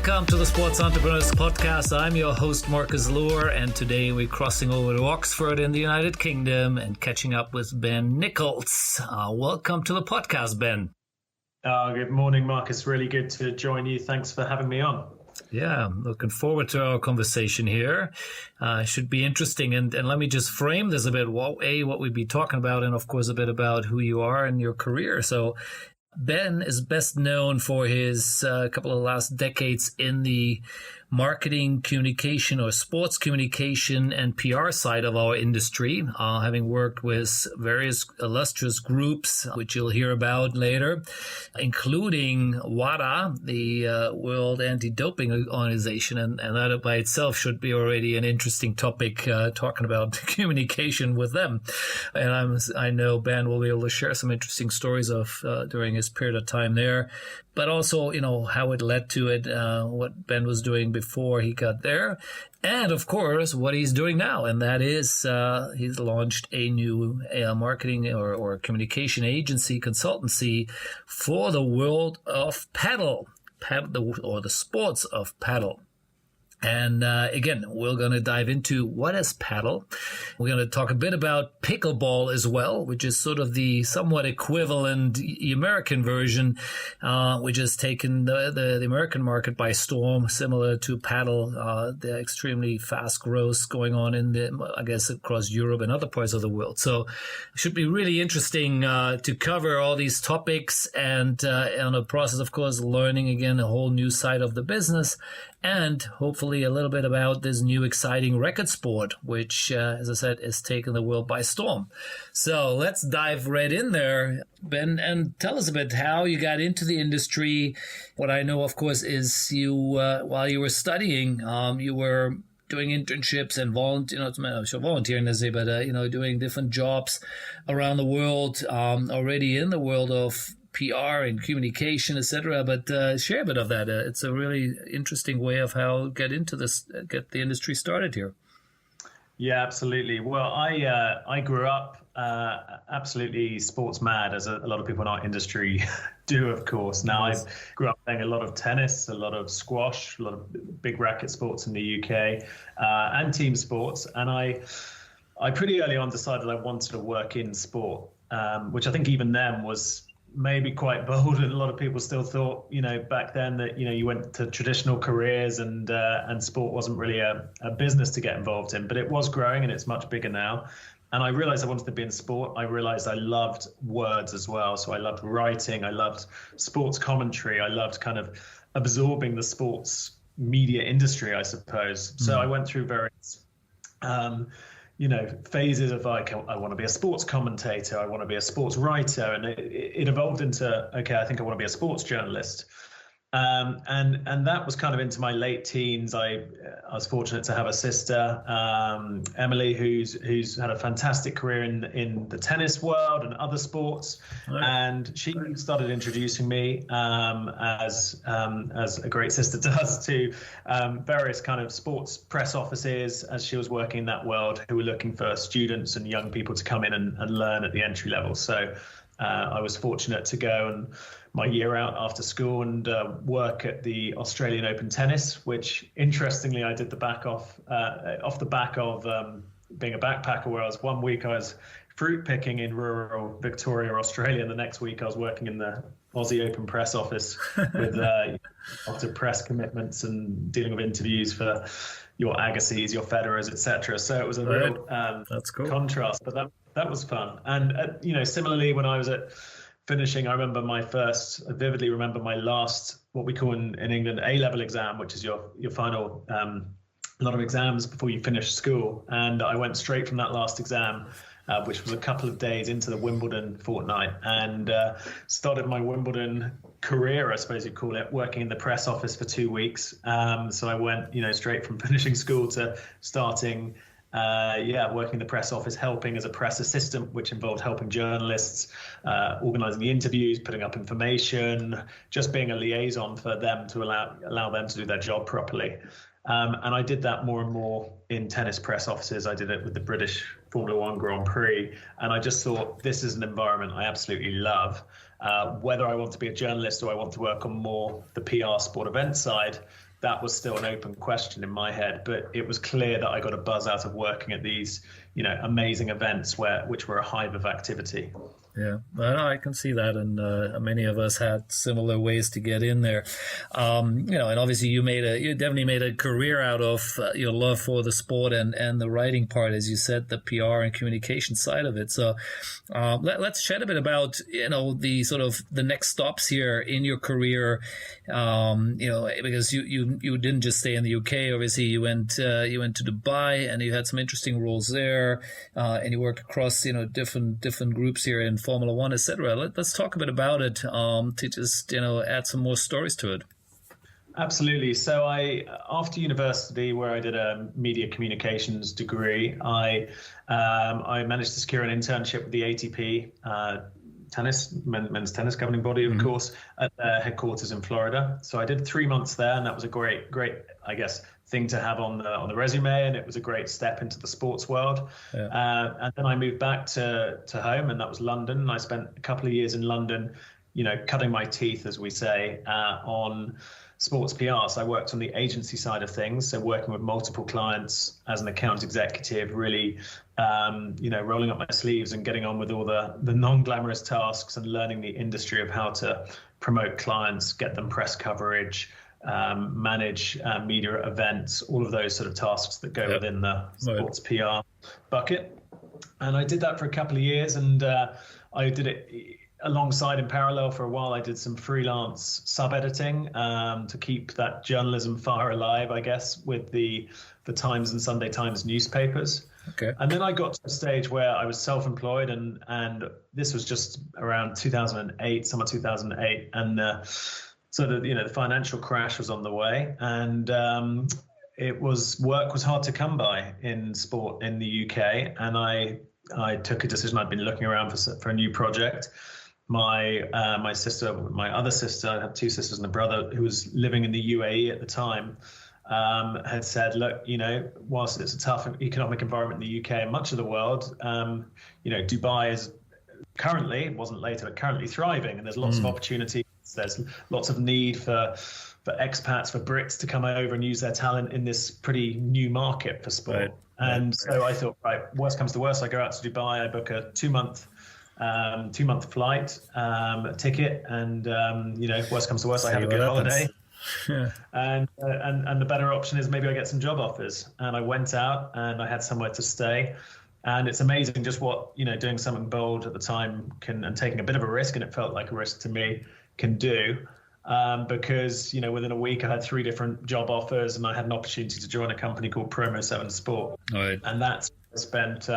Welcome to the Sports Entrepreneurs Podcast. I'm your host, Marcus Lohr, and today we're crossing over to Oxford in the United Kingdom and catching up with Ben Nichols. Welcome to the podcast, Ben. Good morning, Marcus. Really good to join you. Thanks for having me on. Yeah, I'm looking forward to our conversation here. Should be interesting. And let me just frame this a bit. What we'd be talking about, and of course, a bit about who you are and your career. So Ben is best known for his couple of last decades in the marketing, communication, or sports communication and PR side of our industry, having worked with various illustrious groups, which you'll hear about later, including WADA, the World Anti-Doping Organization, and that by itself should be already an interesting topic, talking about communication with them. And I know Ben will be able to share some interesting stories of during his period of time there, but also, how it led to it, what Ben was doing before he got there, and of course, what he's doing now. And that is, he's launched a new marketing or communication agency consultancy for the world of Padel, or the sports of Padel. And again, we're going to dive into what is Padel. We're going to talk a bit about pickleball as well, which is sort of the somewhat equivalent American version, which has taken the American market by storm, similar to Padel, the extremely fast growth going on across Europe and other parts of the world. So it should be really interesting to cover all these topics and on the process, of course, learning again a whole new side of the business, and hopefully a little bit about this new exciting record sport, which, as I said, is taking the world by storm. So let's dive right in there, Ben, and tell us a bit how you got into the industry. What I know, of course, is you, while you were studying, you were doing internships and volunteering, let's say, but, doing different jobs around the world, already in the world of PR and communication, etc. But share a bit of that. It's a really interesting way of how get into this, get the industry started here. Yeah, absolutely. Well, I grew up absolutely sports mad, as a lot of people in our industry do, of course. Now, I grew up playing a lot of tennis, a lot of squash, a lot of big racket sports in the UK, and team sports. And I pretty early on decided I wanted to work in sport, which I think even then was maybe quite bold, and a lot of people still thought, back then that, you went to traditional careers and sport wasn't really a business to get involved in, but it was growing and it's much bigger now. And I realized I wanted to be in sport. I realized I loved words as well. So I loved writing. I loved sports commentary. I loved kind of absorbing the sports media industry, I suppose. Mm-hmm. So I went through various phases of like, I want to be a sports commentator, I want to be a sports writer, and it evolved into, okay, I think I want to be a sports journalist. And that was kind of into my late teens. I was fortunate to have a sister, Emily, who's had a fantastic career in the tennis world and other sports. Right. And she started introducing me, as a great sister does, to various kind of sports press offices, as she was working in that world, who were looking for students and young people to come in and learn at the entry level. So I was fortunate to go and my year out after school and work at the Australian Open Tennis, which interestingly I did off the back of being a backpacker, where one week I was fruit picking in rural Victoria, Australia, and the next week I was working in the Aussie Open press office with lots of press commitments and dealing with interviews for your Agassiz, your Federers, etc. So it was a real That's cool. contrast, but that was fun. And similarly, when I was at finishing, I vividly remember my last, what we call in England, A-level exam, which is your final lot of exams before you finish school. And I went straight from that last exam, which was a couple of days into the Wimbledon fortnight, and started my Wimbledon career, I suppose you'd call it, working in the press office for 2 weeks. So I went, straight from finishing school to starting working in the press office, helping as a press assistant, which involved helping journalists, organising the interviews, putting up information, just being a liaison for them to allow them to do their job properly. And I did that more and more in tennis press offices. I did it with the British Formula One Grand Prix. And I just thought, this is an environment I absolutely love. Whether I want to be a journalist or I want to work on more the PR sport event side, that was still an open question in my head. But it was clear that I got a buzz out of working at these, amazing events which were a hive of activity. Yeah, I can see that, and many of us had similar ways to get in there. And obviously you definitely made a career out of your love for the sport and the writing part, as you said, the PR and communication side of it. So let's chat a bit about the sort of the next stops here in your career. Because you didn't just stay in the UK. Obviously, you went to Dubai, and you had some interesting roles there, and you worked across different groups here in Formula One, etc. Let's talk a bit about it to just add some more stories to it. Absolutely. So after university, where I did a media communications degree, I managed to secure an internship with the ATP men's tennis governing body, of course, at their headquarters in Florida. So I did 3 months there, and that was a great, I guess, thing to have on the resume, and it was a great step into the sports world. Yeah. And then I moved back to home, and that was London. And I spent a couple of years in London, cutting my teeth, as we say, on sports PR. So I worked on the agency side of things, so working with multiple clients as an account executive, really, rolling up my sleeves and getting on with all the non-glamorous tasks and learning the industry of how to promote clients, get them press coverage, manage media events, all of those sort of tasks that go within the sports PR bucket. And I did that for a couple of years, and I did it alongside in parallel for a while. I did some freelance sub-editing to keep that journalism fire alive, I guess, with the Times and Sunday Times newspapers. Okay. And then I got to a stage where I was self-employed, and this was just around 2008, summer 2008, and so the financial crash was on the way, and work was hard to come by in sport in the UK, and I took a decision. I'd been looking around for a new project. My other sister, I have two sisters and a brother who was living in the UAE at the time, had said, look, whilst it's a tough economic environment in the UK and much of the world, Dubai is currently thriving, and there's lots of opportunities. There's lots of need for expats, for Brits to come over and use their talent in this pretty new market for sport. Right. And so I thought, right, worst comes to worst, I go out to Dubai, I book a two-month flight ticket, and worst comes to worst, I have a good holiday. Yeah. And the better option is maybe I get some job offers. And I went out and I had somewhere to stay. And it's amazing just what doing something bold at the time and taking a bit of a risk, and it felt like a risk to me, can do. Because within a week I had 3 different job offers, and I had an opportunity to join a company called Promo 7 Sport. Right. And that's spent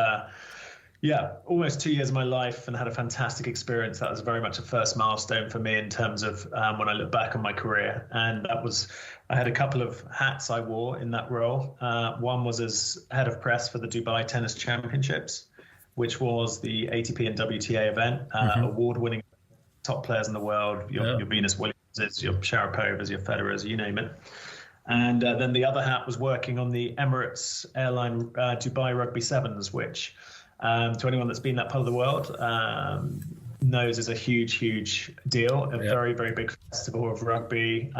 almost 2 years of my life, and had a fantastic experience. That was very much a first milestone for me in terms of when I look back on my career. And I had a couple of hats I wore in that role. One was as head of press for the Dubai Tennis Championships, which was the ATP and WTA event, award-winning top players in the world, your Venus Williamses, your Sharapovas, your Federers, you name it. And then the other hat was working on the Emirates Airline Dubai Rugby Sevens, which to anyone that's been that part of the world knows is a huge, huge deal, a very, very big festival of rugby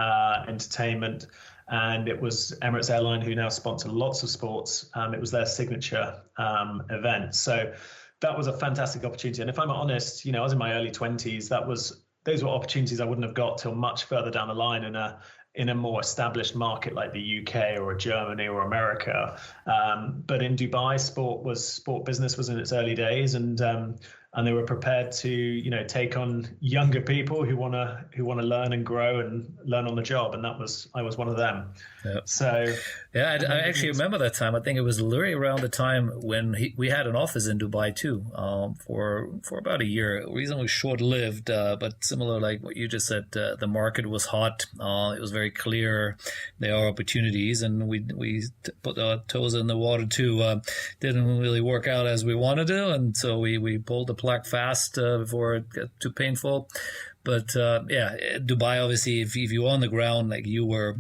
entertainment. And it was Emirates Airline, who now sponsor lots of sports. It was their signature event. So that was a fantastic opportunity. And if I'm honest, I was in my early 20s. Those were opportunities I wouldn't have got till much further down the line in a more established market like the UK or Germany or America. But in Dubai, sport business was in its early days, and they were prepared to take on younger people who want to learn and grow and learn on the job, and I was one of them. Yep. So I actually remember that time. I think it was literally around the time when we had an office in Dubai too, for about a year, reasonably short-lived, but similar like what you just said. The market was hot. It was very clear there are opportunities, and we put our toes in the water too. Didn't really work out as we wanted to, and so we pulled the plug fast before it got too painful. But Dubai, obviously, if you're on the ground like you were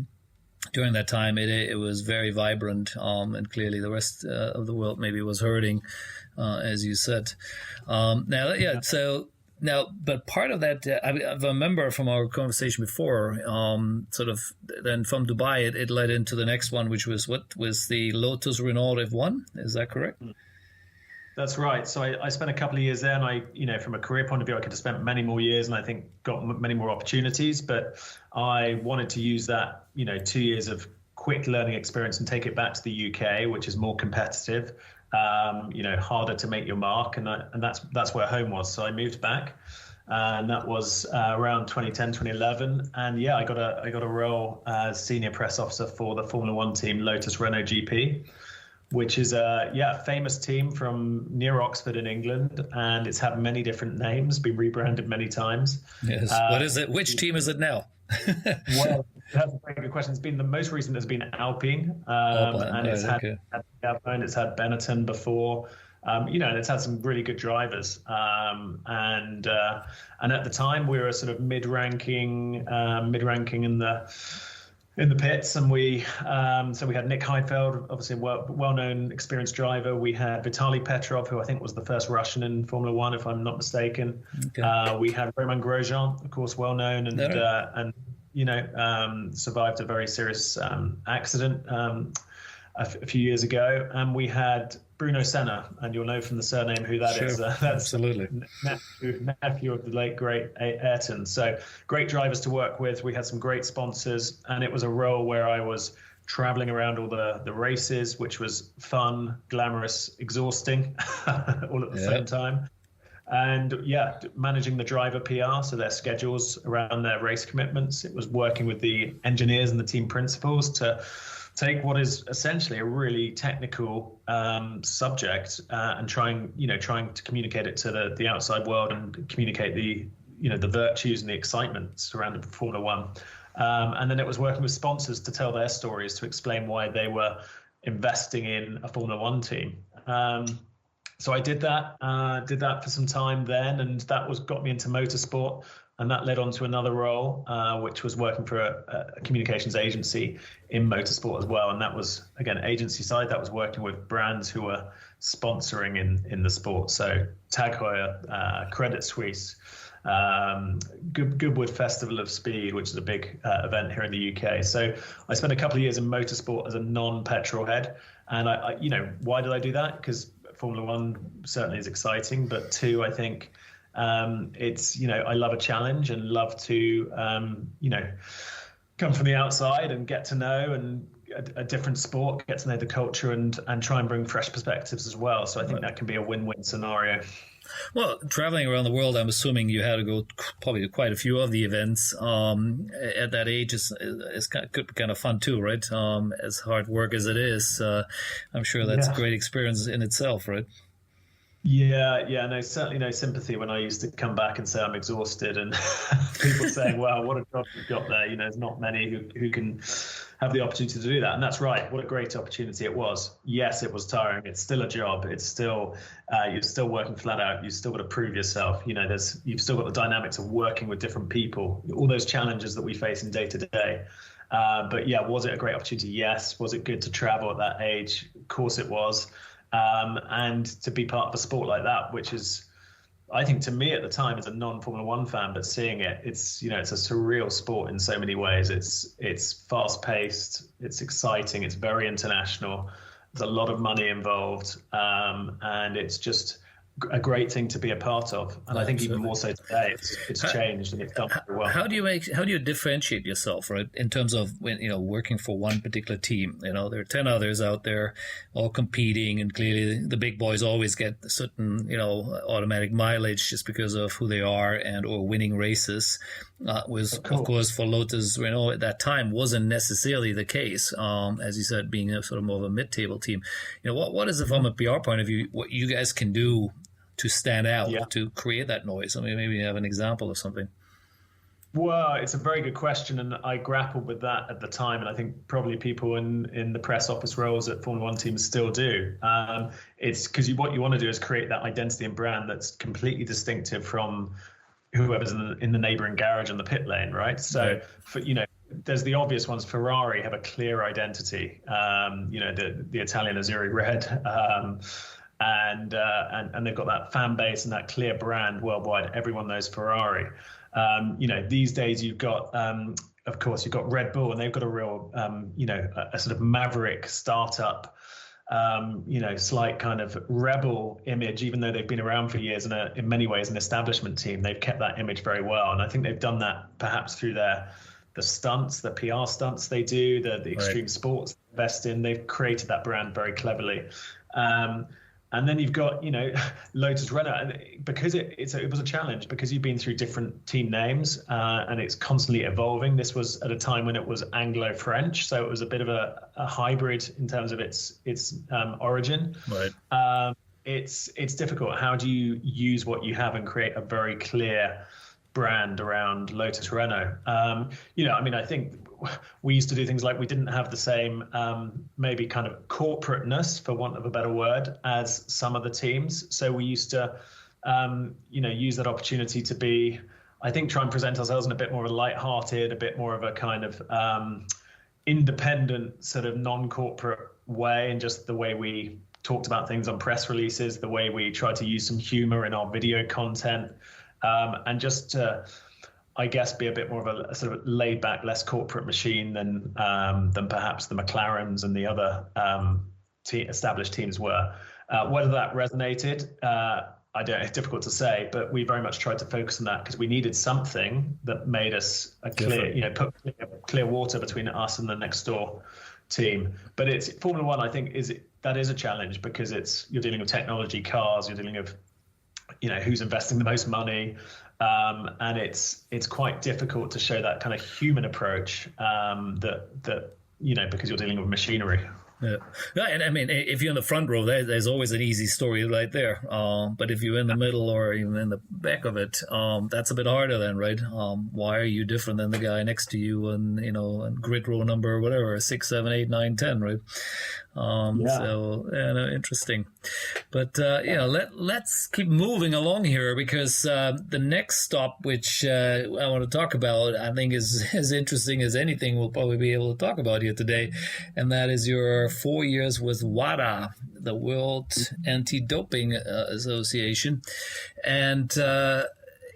during that time, it was very vibrant, and clearly the rest of the world maybe was hurting, as you said. So Now, but part of that, I remember from our conversation before, sort of then from Dubai, it led into the next one, which was what was the Lotus Renault F1. Is that correct? That's right. So I spent a couple of years there, and from a career point of view, I could have spent many more years, and I think got many more opportunities. But I wanted to use that, 2 years of quick learning experience and take it back to the UK, which is more competitive, harder to make your mark, and that's where home was. So I moved back, and that was around 2010, 2011, and I got a role as senior press officer for the Formula One team, Lotus Renault GP, which is a famous team from near Oxford in England, and it's had many different names, been rebranded many times. Yes. What is it? Which team is it now? Well, that's a very good question. It's been the most recent has been Alpine, and it's had Benetton before, and it's had some really good drivers. And at the time we were sort of mid-ranking in the pits, and we had Nick Heidfeld, obviously a well-known, experienced driver. We had Vitaly Petrov, who I think was the first Russian in Formula One, if I'm not mistaken. Okay. We had Romain Grosjean, of course, well-known, and survived a very serious accident a few years ago. And we had Bruno Senna, and you'll know from the surname who that is. That's absolutely nephew of the late great Ayrton. So great drivers to work with. We had some great sponsors, and it was a role where I was traveling around all the races, which was fun, glamorous, exhausting, all at the same time. And managing the driver PR, so their schedules around their race commitments. It was working with the engineers and the team principals to take what is essentially a really technical subject and trying to communicate it to the outside world and communicate the virtues and the excitement surrounding Formula One. And then it was working with sponsors to tell their stories, to explain why they were investing in a Formula One team. So I did that for some time then, and that got me into motorsport. And that led on to another role, which was working for a communications agency in motorsport as well. And that was, again, agency side. That was working with brands who were sponsoring in the sport. So Tag Heuer, Credit Suisse, Goodwood Festival of Speed, which is a big event here in the UK. So I spent a couple of years in motorsport as a non-petrol head. And I why did I do that? Because Formula One certainly is exciting, but two, I think it's, I love a challenge and love to, come from the outside and get to know and a different sport, get to know the culture and try and bring fresh perspectives as well. So I think that can be a win-win scenario. Well, traveling around the world, I'm assuming you had to go probably to quite a few of the events. At that age, could be kind of fun too, right? As hard work as it is, I'm sure that's a great experience in itself, right? No, certainly no sympathy when I used to come back and say I'm exhausted, and people saying, "Wow, what a job you've got there." There's not many who can have the opportunity to do that, and that's right. What a great opportunity it was. Yes, it was tiring. It's still a job. It's still you're still working flat out. You've still got to prove yourself. You've still got the dynamics of working with different people. All those challenges that we face in day to day. But was it a great opportunity? Yes. Was it good to travel at that age? Of course it was. And to be part of a sport like that, which is, I think to me at the time as a non-Formula One fan, but seeing it, it's a surreal sport in so many ways. It's fast paced, it's exciting, it's very international. There's a lot of money involved, and it's just a great thing to be a part of. And I think even more so today, it's changed and it's done very well. How do you differentiate yourself, right? In terms of when, working for one particular team, there are 10 others out there all competing, and clearly the big boys always get a certain, automatic mileage just because of who they are or winning races. Of course, for Lotus Renault at that time wasn't necessarily the case. As you said, being a sort of more of a mid-table team. What is it from a PR point of view, what you guys can do to stand out, to create that noise? I mean, maybe you have an example of something. Well, it's a very good question, and I grappled with that at the time, and I think probably people in the press office roles at Formula One teams still do. It's because what you want to do is create that identity and brand that's completely distinctive from whoever's in the neighboring garage on the pit lane, right? So, there's the obvious ones. Ferrari have a clear identity. The Italian Azzurri red. and they've got that fan base and that clear brand worldwide. Everyone knows Ferrari. These days you've got, of course, you've got Red Bull, and they've got a real, a sort of maverick startup, slight kind of rebel image, even though they've been around for years and are in many ways an establishment team. They've kept that image very well. And I think they've done that perhaps through the stunts, the PR stunts they do, the extreme sports they invest in. They've created that brand very cleverly. And then you've got, Lotus Renault, and because it was a challenge, because you've been through different team names and it's constantly evolving. This was at a time when it was Anglo-French, so it was a bit of a hybrid in terms of its origin. Right. It's difficult. How do you use what you have and create a very clear brand around Lotus Renault? I think we used to do things like we didn't have the same maybe kind of corporateness, for want of a better word, as some of the teams. So we used to use that opportunity to be, I think, try and present ourselves in a bit more of a lighthearted, a bit more of a kind of independent sort of non-corporate way, and just the way we talked about things on press releases, the way we tried to use some humor in our video content, and just to, I guess, be a bit more of a sort of laid back, less corporate machine than perhaps the McLarens and the other established teams were. Whether that resonated, I don't. It's difficult to say, but we very much tried to focus on that because we needed something that made us a clear, put clear water between us and the next door team. But it's Formula One, I think, that is a challenge because you're dealing with technology, cars, you're dealing with who's investing the most money. And it's quite difficult to show that kind of human approach that because you're dealing with machinery. Yeah, and I mean, if you're in the front row, there's always an easy story right there. But if you're in the middle or even in the back of it, that's a bit harder then, right? Why are you different than the guy next to you and grid row number whatever 6, 7, 8, 9, 10, right? So interesting. But let's keep moving along here because the next stop, which I want to talk about, I think is as interesting as anything we'll probably be able to talk about here today, and that is your 4 years with WADA, the World Anti-Doping Association, and.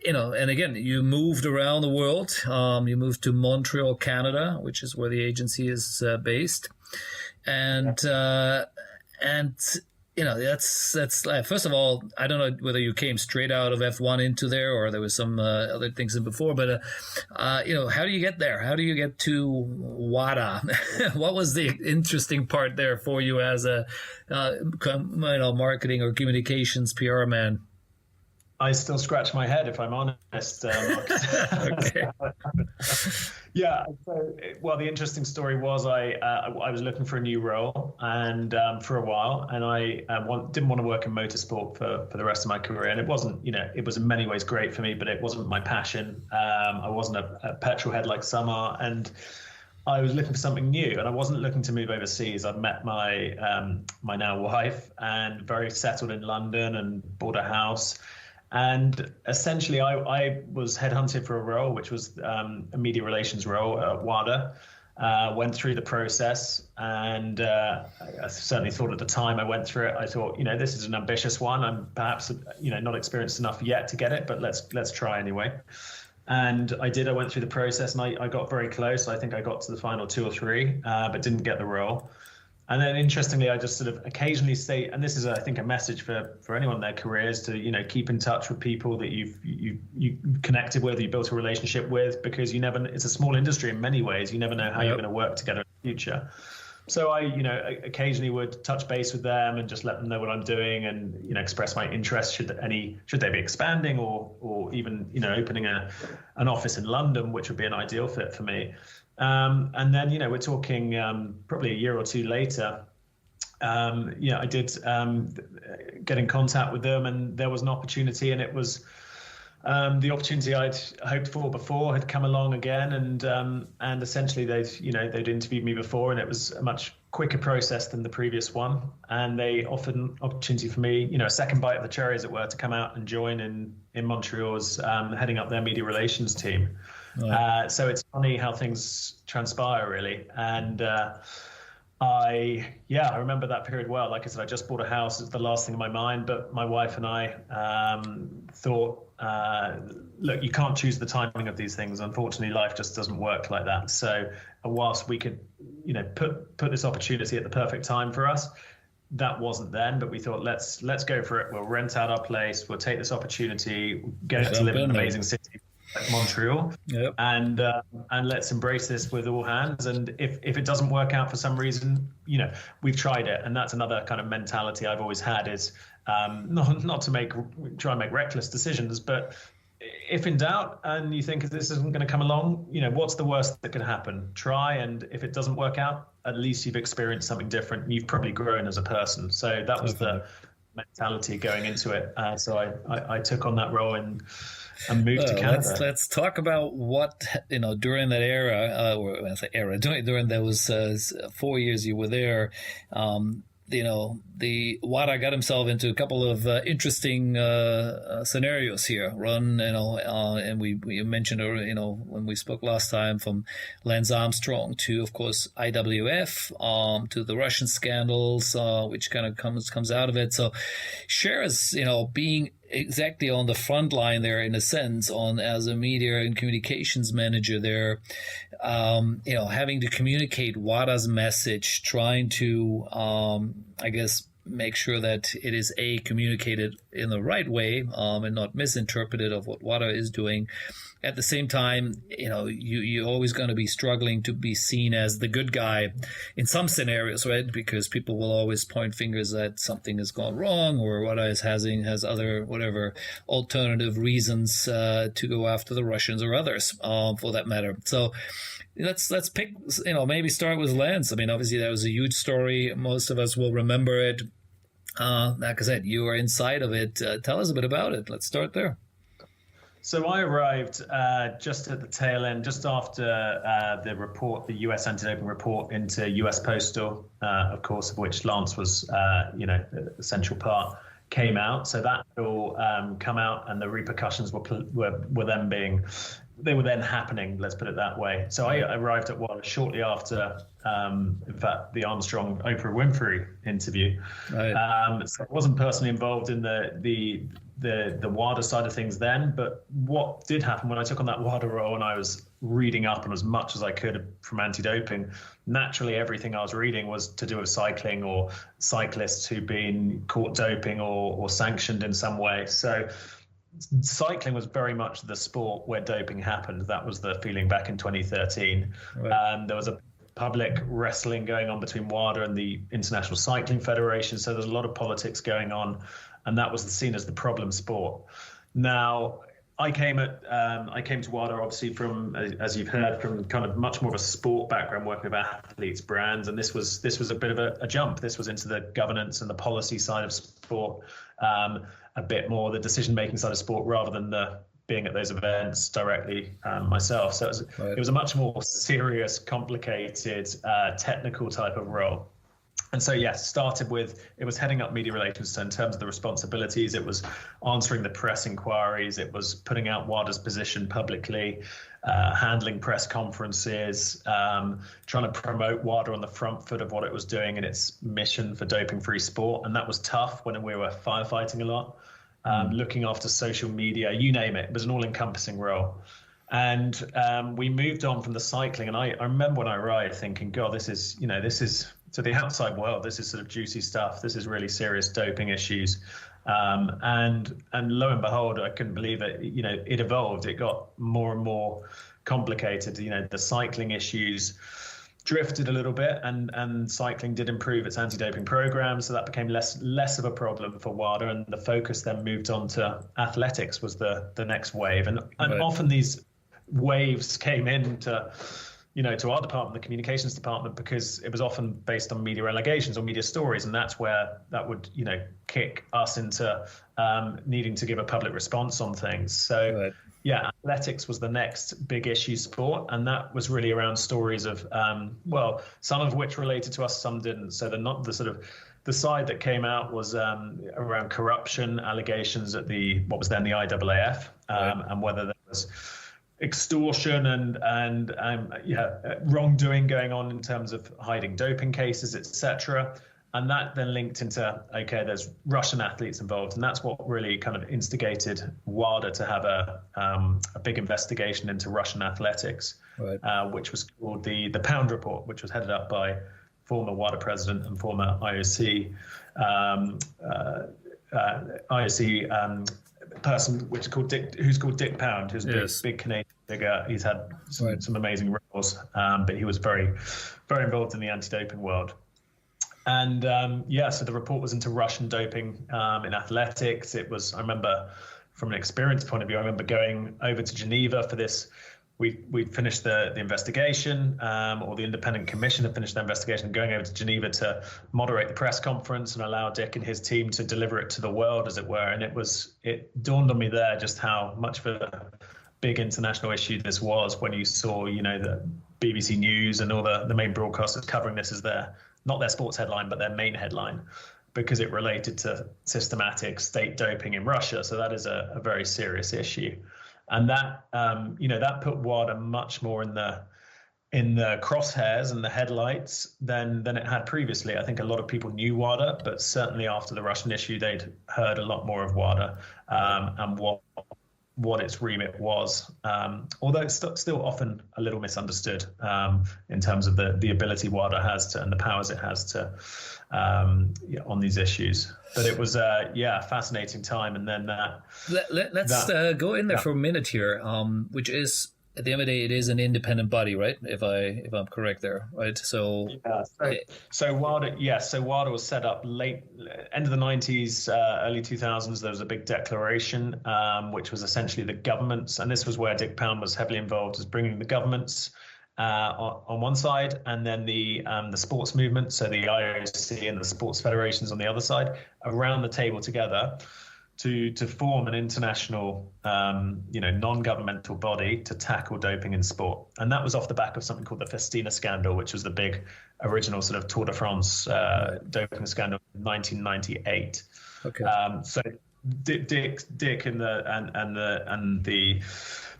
And again, you moved around the world. You moved to Montreal, Canada, which is where the agency is based. And that's first of all, I don't know whether you came straight out of F1 into there or there was some other things in before, but how do you get there? How do you get to WADA? What was the interesting part there for you as a marketing or communications PR man? I still scratch my head, if I'm honest. Okay. Yeah. So, the interesting story was I was looking for a new role and for a while, and I didn't want to work in motorsport for the rest of my career. And it wasn't, it was in many ways great for me, but it wasn't my passion. I wasn't a petrol head like some are, and I was looking for something new, and I wasn't looking to move overseas. I'd met my my now wife and very settled in London and bought a house. And essentially, I was headhunted for a role, which was a media relations role at WADA. Went through the process, and I certainly thought at the time I went through it, I thought, this is an ambitious one. I'm perhaps, not experienced enough yet to get it, but let's try anyway. And I did. I went through the process, and I got very close. I think I got to the final 2 or 3, but didn't get the role. And then, interestingly, I just sort of occasionally stay, and this is, I think, a message for anyone in their careers to, keep in touch with people that you connected with, you built a relationship with, because it's a small industry in many ways. You never know how you're going to work together in the future. So I, occasionally would touch base with them and just let them know what I'm doing and, express my interest. Should they be expanding or even, opening an office in London, which would be an ideal fit for me. And then, we're talking probably a year or 2 later. I did get in contact with them, and there was an opportunity, and it was the opportunity I'd hoped for before had come along again, and essentially they'd interviewed me before, and it was a much quicker process than the previous one, and they offered an opportunity for me, a second bite of the cherry, as it were, to come out and join in Montreal's heading up their media relations team. Right. So it's funny how things transpire, really. And I remember that period well. Like I said, I just bought a house. It's the last thing in my mind. But my wife and I thought, look, you can't choose the timing of these things. Unfortunately, life just doesn't work like that. So whilst we could, put this opportunity at the perfect time for us, that wasn't then. But we thought, let's go for it. We'll rent out our place. We'll take this opportunity. Go to live in an amazing city like Montreal, yep. and let's embrace this with all hands. And if it doesn't work out for some reason, we've tried it. And that's another kind of mentality I've always had, is not to try and make reckless decisions, but if in doubt and you think this isn't going to come along, what's the worst that can happen? Try, and if it doesn't work out, at least you've experienced something different and you've probably grown as a person. So that was the mentality going into it. So I took on that role and moved to Canada. Let's talk about what, during that era, or when I say era, during those 4 years you were there, the WADA got himself into a couple of interesting scenarios here. And we mentioned, when we spoke last time, from Lance Armstrong to, of course, IWF, to the Russian scandals, which kind of comes out of it. So share us, being exactly on the front line there, in a sense, as a media and communications manager there, having to communicate WADA's message, trying to, make sure that it is communicated in the right way, and not misinterpreted of what WADA is doing. At the same time, you're always going to be struggling to be seen as the good guy in some scenarios, right? Because people will always point fingers that something has gone wrong, or WADA has other whatever alternative reasons to go after the Russians or others, for that matter. So let's pick, maybe start with Lance. I mean, obviously that was a huge story. Most of us will remember it. Like I said, you were inside of it. Tell us a bit about it. Let's start there. So I arrived just at the tail end, just after the US anti-doping report into US Postal, of course, of which Lance was, the central part, came out. So that all come out, and the repercussions were then happening. Let's put it that way. So I arrived at WADA shortly after, in fact, the Armstrong Oprah Winfrey interview. Right. So I wasn't personally involved in the WADA side of things then, but what did happen when I took on that WADA role and I was reading up on as much as I could from anti-doping, naturally everything I was reading was to do with cycling or cyclists who'd been caught doping or sanctioned in some way. So cycling was very much the sport where doping happened. That was the feeling back in 2013. Right. There was a public wrestling going on between WADA and the International Cycling Federation. So there's a lot of politics going on, and that was seen as the problem sport. Now, I came to WADA obviously from, as you've heard, from kind of much more of a sport background, working with athletes, brands, and this was a bit of a jump. This was into the governance and the policy side of sport, a bit more the decision-making side of sport, rather than the being at those events directly myself. So it was a much more serious, complicated, technical type of role. And so, yes, started with, it was heading up media relations. So in terms of the responsibilities, it was answering the press inquiries, it was putting out WADA's position publicly, handling press conferences, trying to promote WADA on the front foot of what it was doing and its mission for doping-free sport. And that was tough when we were firefighting a lot, looking after social media, you name it. It was an all-encompassing role. And we moved on from the cycling. And I remember when I arrived thinking, God, this is to the outside world, this is sort of juicy stuff. This is really serious doping issues. And lo and behold, I couldn't believe it. It evolved. It got more and more complicated. The cycling issues drifted a little bit, and cycling did improve its anti-doping program. So that became less of a problem for WADA, and the focus then moved on to athletics was the next wave. And often these waves came into to our department, the communications department, because it was often based on media allegations or media stories. And that's where that would, kick us into needing to give a public response on things. So, yeah, athletics was the next big issue sport. And that was really around stories of, some of which related to us, some didn't. So the side that came out was around corruption allegations at what was then the IAAF, and whether there was extortion and wrongdoing going on in terms of hiding doping cases, etc. And that then linked into, okay, there's Russian athletes involved, and that's what really kind of instigated WADA to have a big investigation into Russian athletics, right. Which was called the Pound Report, which was headed up by former WADA president and former IOC person, which is called who's called Dick Pound, who's a big Canadian figure. He's had some amazing roles, but he was very, very involved in the anti-doping world. And so the report was into Russian doping in athletics. It was, I remember, from an experience point of view, I remember going over to Geneva for this. We finished the investigation, or the independent commission had finished their investigation, going over to Geneva to moderate the press conference and allow Dick and his team to deliver it to the world, as it were. And it dawned on me there just how much of a big international issue this was when you saw, the BBC News and all the main broadcasters covering this as not their sports headline, but their main headline, because it related to systematic state doping in Russia. So that is a very serious issue. And that, that put WADA much more in the crosshairs and the headlights than it had previously. I think a lot of people knew WADA, but certainly after the Russian issue, they'd heard a lot more of WADA and what its remit was, although it's still often a little misunderstood in terms of the ability WADA has to and the powers it has to on these issues. But it was a fascinating time. And then let's go in there for a minute here, which is, at the end of the day, it is an independent body, right? If I'm correct there, right? So WADA was set up end of the 90s, early 2000s. There was a big declaration, which was essentially the governments, and this was where Dick Pound was heavily involved, is bringing the governments on one side, and then the sports movement, so the IOC and the sports federations on the other side, around the table together to form an international, non-governmental body to tackle doping in sport. And that was off the back of something called the Festina scandal, which was the big original sort of Tour de France doping scandal in 1998. Okay. So Dick and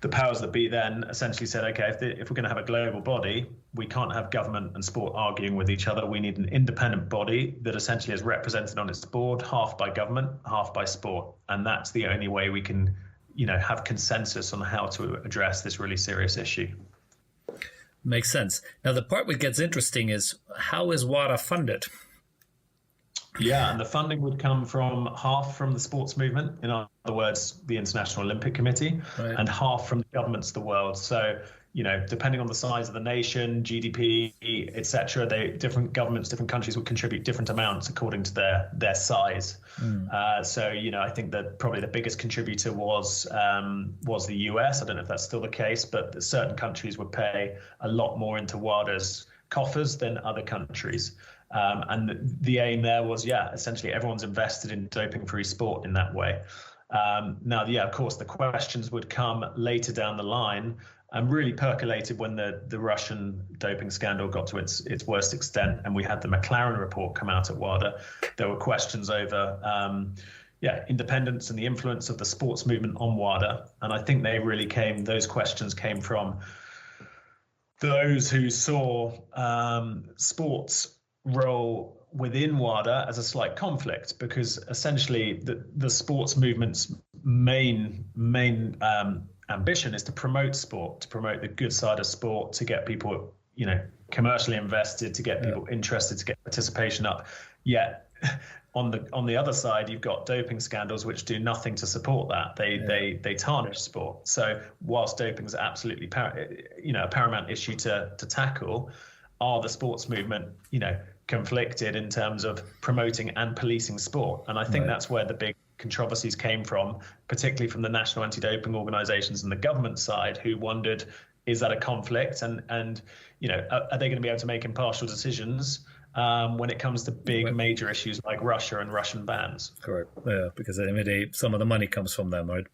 the powers that be then essentially said, okay, if we're going to have a global body, we can't have government and sport arguing with each other. We need an independent body that essentially is represented on its board, half by government, half by sport. And that's the only way we can, have consensus on how to address this really serious issue. Makes sense. Now, the part that gets interesting is, how is WADA funded? Yeah, and the funding would come from half from the sports movement, in other words, the International Olympic Committee, right, and half from the governments of the world. So, depending on the size of the nation, GDP, etc., different governments, different countries would contribute different amounts according to their size. So, I think that probably the biggest contributor was the US. I don't know if that's still the case, but certain countries would pay a lot more into WADA's coffers than other countries. And the aim there was, essentially everyone's invested in doping-free sport in that way. Now, of course, the questions would come later down the line and really percolated when the Russian doping scandal got to its worst extent, and we had the McLaren report come out at WADA. There were questions over independence and the influence of the sports movement on WADA, and I think those questions came from those who saw sports role within WADA as a slight conflict, because essentially the sports movement's main ambition is to promote sport, to promote the good side of sport, to get people, commercially invested, to get people interested, to get participation up. Yet on the other side, you've got doping scandals which do nothing to support that. They tarnish sport. So whilst doping is absolutely a paramount issue to tackle, are the sports movement, conflicted in terms of promoting and policing sport? And I think that's where the big controversies came from, particularly from the national anti-doping organizations and the government side, who wondered, is that a conflict? And are they going to be able to make impartial decisions when it comes to big major issues like Russia and Russian bans. Correct. Yeah, because at the end of the day, some of the money comes from them, right?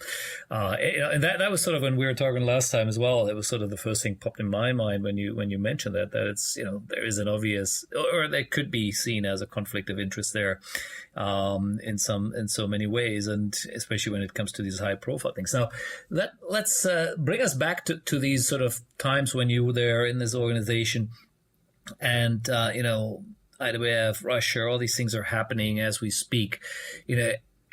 And that was sort of when we were talking last time as well. It was sort of the first thing popped in my mind when you mentioned that it's, there is an obvious, or there could be seen as a conflict of interest there, in so many ways, and especially when it comes to these high profile things. Now, let's bring us back to these sort of times when you were there in this organization. And, IWF, Russia, all these things are happening as we speak.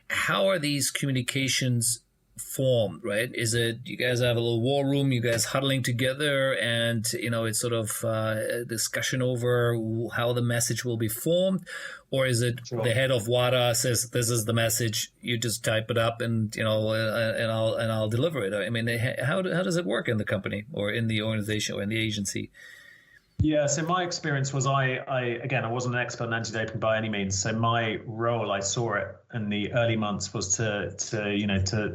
How are these communications formed, right? Is it you guys have a little war room, you guys huddling together, and, it's sort of a discussion over how the message will be formed? Or is it the head of WADA says, this is the message, you just type it up and, and I'll deliver it? I mean, how does it work in the company or in the organization or in the agency? Yeah, so my experience was I wasn't an expert in anti-doping by any means. So my role, I saw it in the early months, was to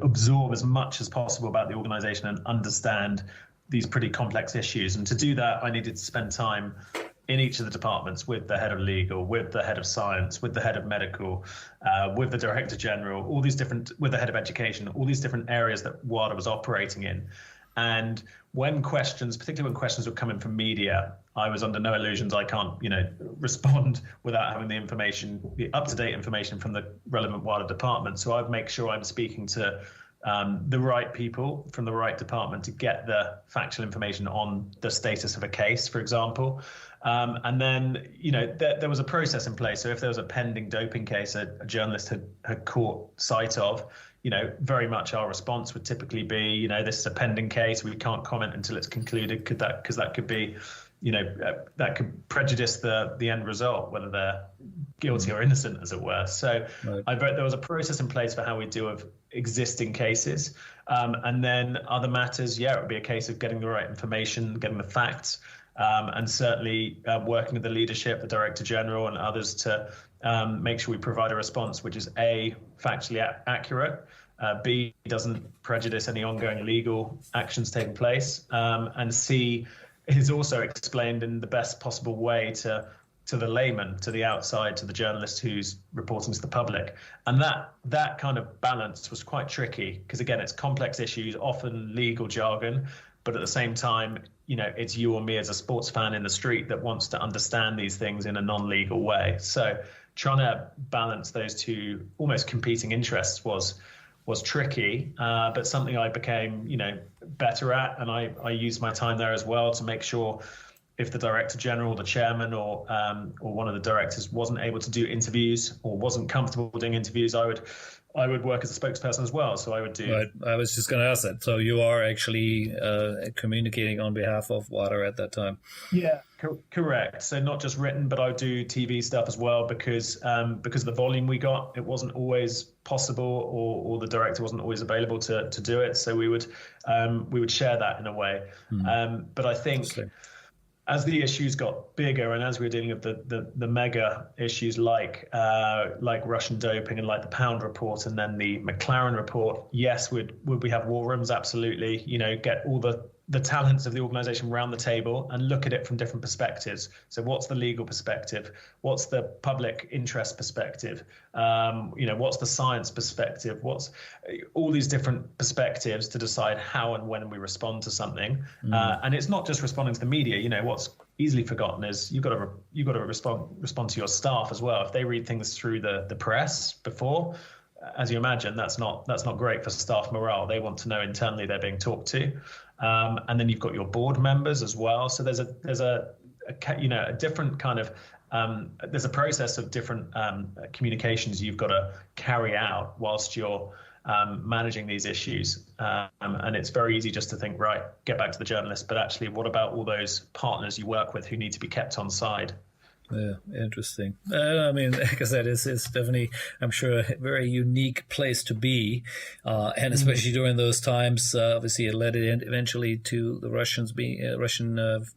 absorb as much as possible about the organization and understand these pretty complex issues. And to do that, I needed to spend time in each of the departments with the head of legal, with the head of science, with the head of medical, with the director general, with the head of education, all these different areas that WADA was operating in. And particularly when questions were coming from media, I was under no illusions I can't, respond without having the up-to-date information from the relevant WADA department. So I'd make sure I'm speaking to the right people from the right department to get the factual information on the status of a case, for example. And then, there was a process in place. So if there was a pending doping case a journalist had caught sight of, very much our response would typically be, this is a pending case. We can't comment until it's concluded. Because that could be, that could prejudice the end result, whether they're guilty or innocent, as it were. So right. There was a process in place for how we deal with existing cases. And then other matters, it would be a case of getting the right information, getting the facts, and certainly working with the leadership, the Director General and others to make sure we provide a response which is A, factually accurate, B, doesn't prejudice any ongoing legal actions taking place, and C, is also explained in the best possible way to the layman, to the outside, to the journalist who's reporting to the public. And that kind of balance was quite tricky because, again, it's complex issues, often legal jargon, but at the same time, it's you or me as a sports fan in the street that wants to understand these things in a non-legal way. So trying to balance those two almost competing interests was tricky, but something I became, better at. And I used my time there as well to make sure if the Director General, the chairman, or one of the directors wasn't able to do interviews or wasn't comfortable doing interviews, I would work as a spokesperson as well. So I would do. Right. I was just going to ask that. So you are actually communicating on behalf of WADA at that time. Yeah, correct. So not just written, but I do TV stuff as well because of the volume we got. It wasn't always possible, or the director wasn't always available to do it. So we would share that in a way. But I think as the issues got bigger and as we were dealing with the mega issues like Russian doping and like the Pound report and then the McLaren report, yes, would we have war rooms? Absolutely. Get all the talents of the organization around the table and look at it from different perspectives. So what's the legal perspective? What's the public interest perspective? What's the science perspective? What's all these different perspectives to decide how and when we respond to something. And it's not just responding to the media. What's easily forgotten is you've got to respond to your staff as well. If they read things through the press before, as you imagine, that's not great for staff morale. They want to know internally they're being talked to. And then you've got your board members as well. So there's a different kind of there's a process of different communications you've got to carry out whilst you're managing these issues. And it's very easy just to think, right, get back to the journalist. But actually, what about all those partners you work with who need to be kept on side? Yeah, interesting. Like I said, it's definitely, I'm sure, a very unique place to be, and especially during those times. Obviously, it led eventually to the Russian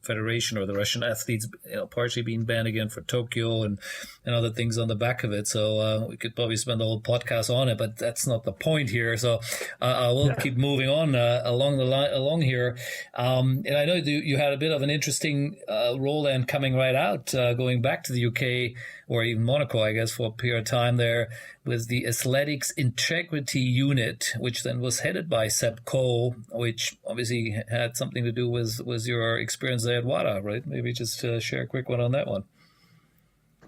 Federation or the Russian athletes, partially being banned again for Tokyo and other things on the back of it. So we could probably spend the whole podcast on it, but that's not the point here. So I will keep moving on along here. And I know you had a bit of an interesting role then coming right out, going back to the UK or even Monaco, I guess, for a period of time there with the Athletics Integrity Unit, which then was headed by Seb Coe, which obviously had something to do with your experience there at WADA, right? Maybe just share a quick one on that one.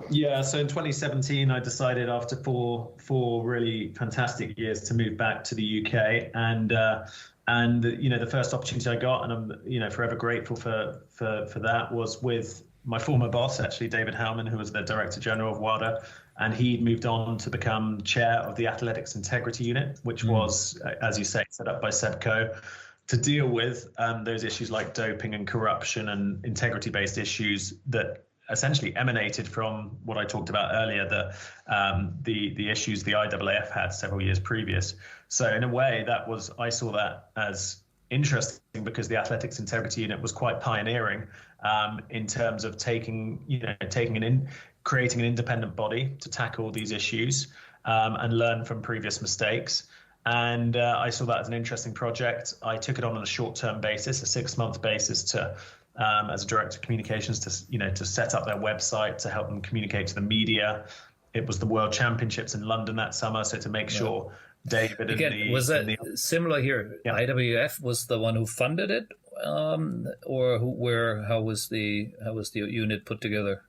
Yeah, so in 2017, I decided after four really fantastic years to move back to the UK, and the first opportunity I got, and I'm forever grateful for that, was with my former boss, actually David Howman, who was the Director General of WADA, and he'd moved on to become chair of the Athletics Integrity Unit, which was, as you say, set up by Seb Coe to deal with those issues like doping and corruption and integrity-based issues that essentially emanated from what I talked about earlier, the issues the IAAF had several years previous. So in a way, I saw that as interesting because the Athletics Integrity Unit was quite pioneering in terms of creating an independent body to tackle these issues and learn from previous mistakes. And I saw that as an interesting project. I took it on a short-term basis, a 6-month basis, to as a director of communications to set up their website, to help them communicate to the media. It was the World Championships in London that summer, so to make sure David again, was that similar here? Yeah. IAAF was the one who funded it, or how was the unit put together?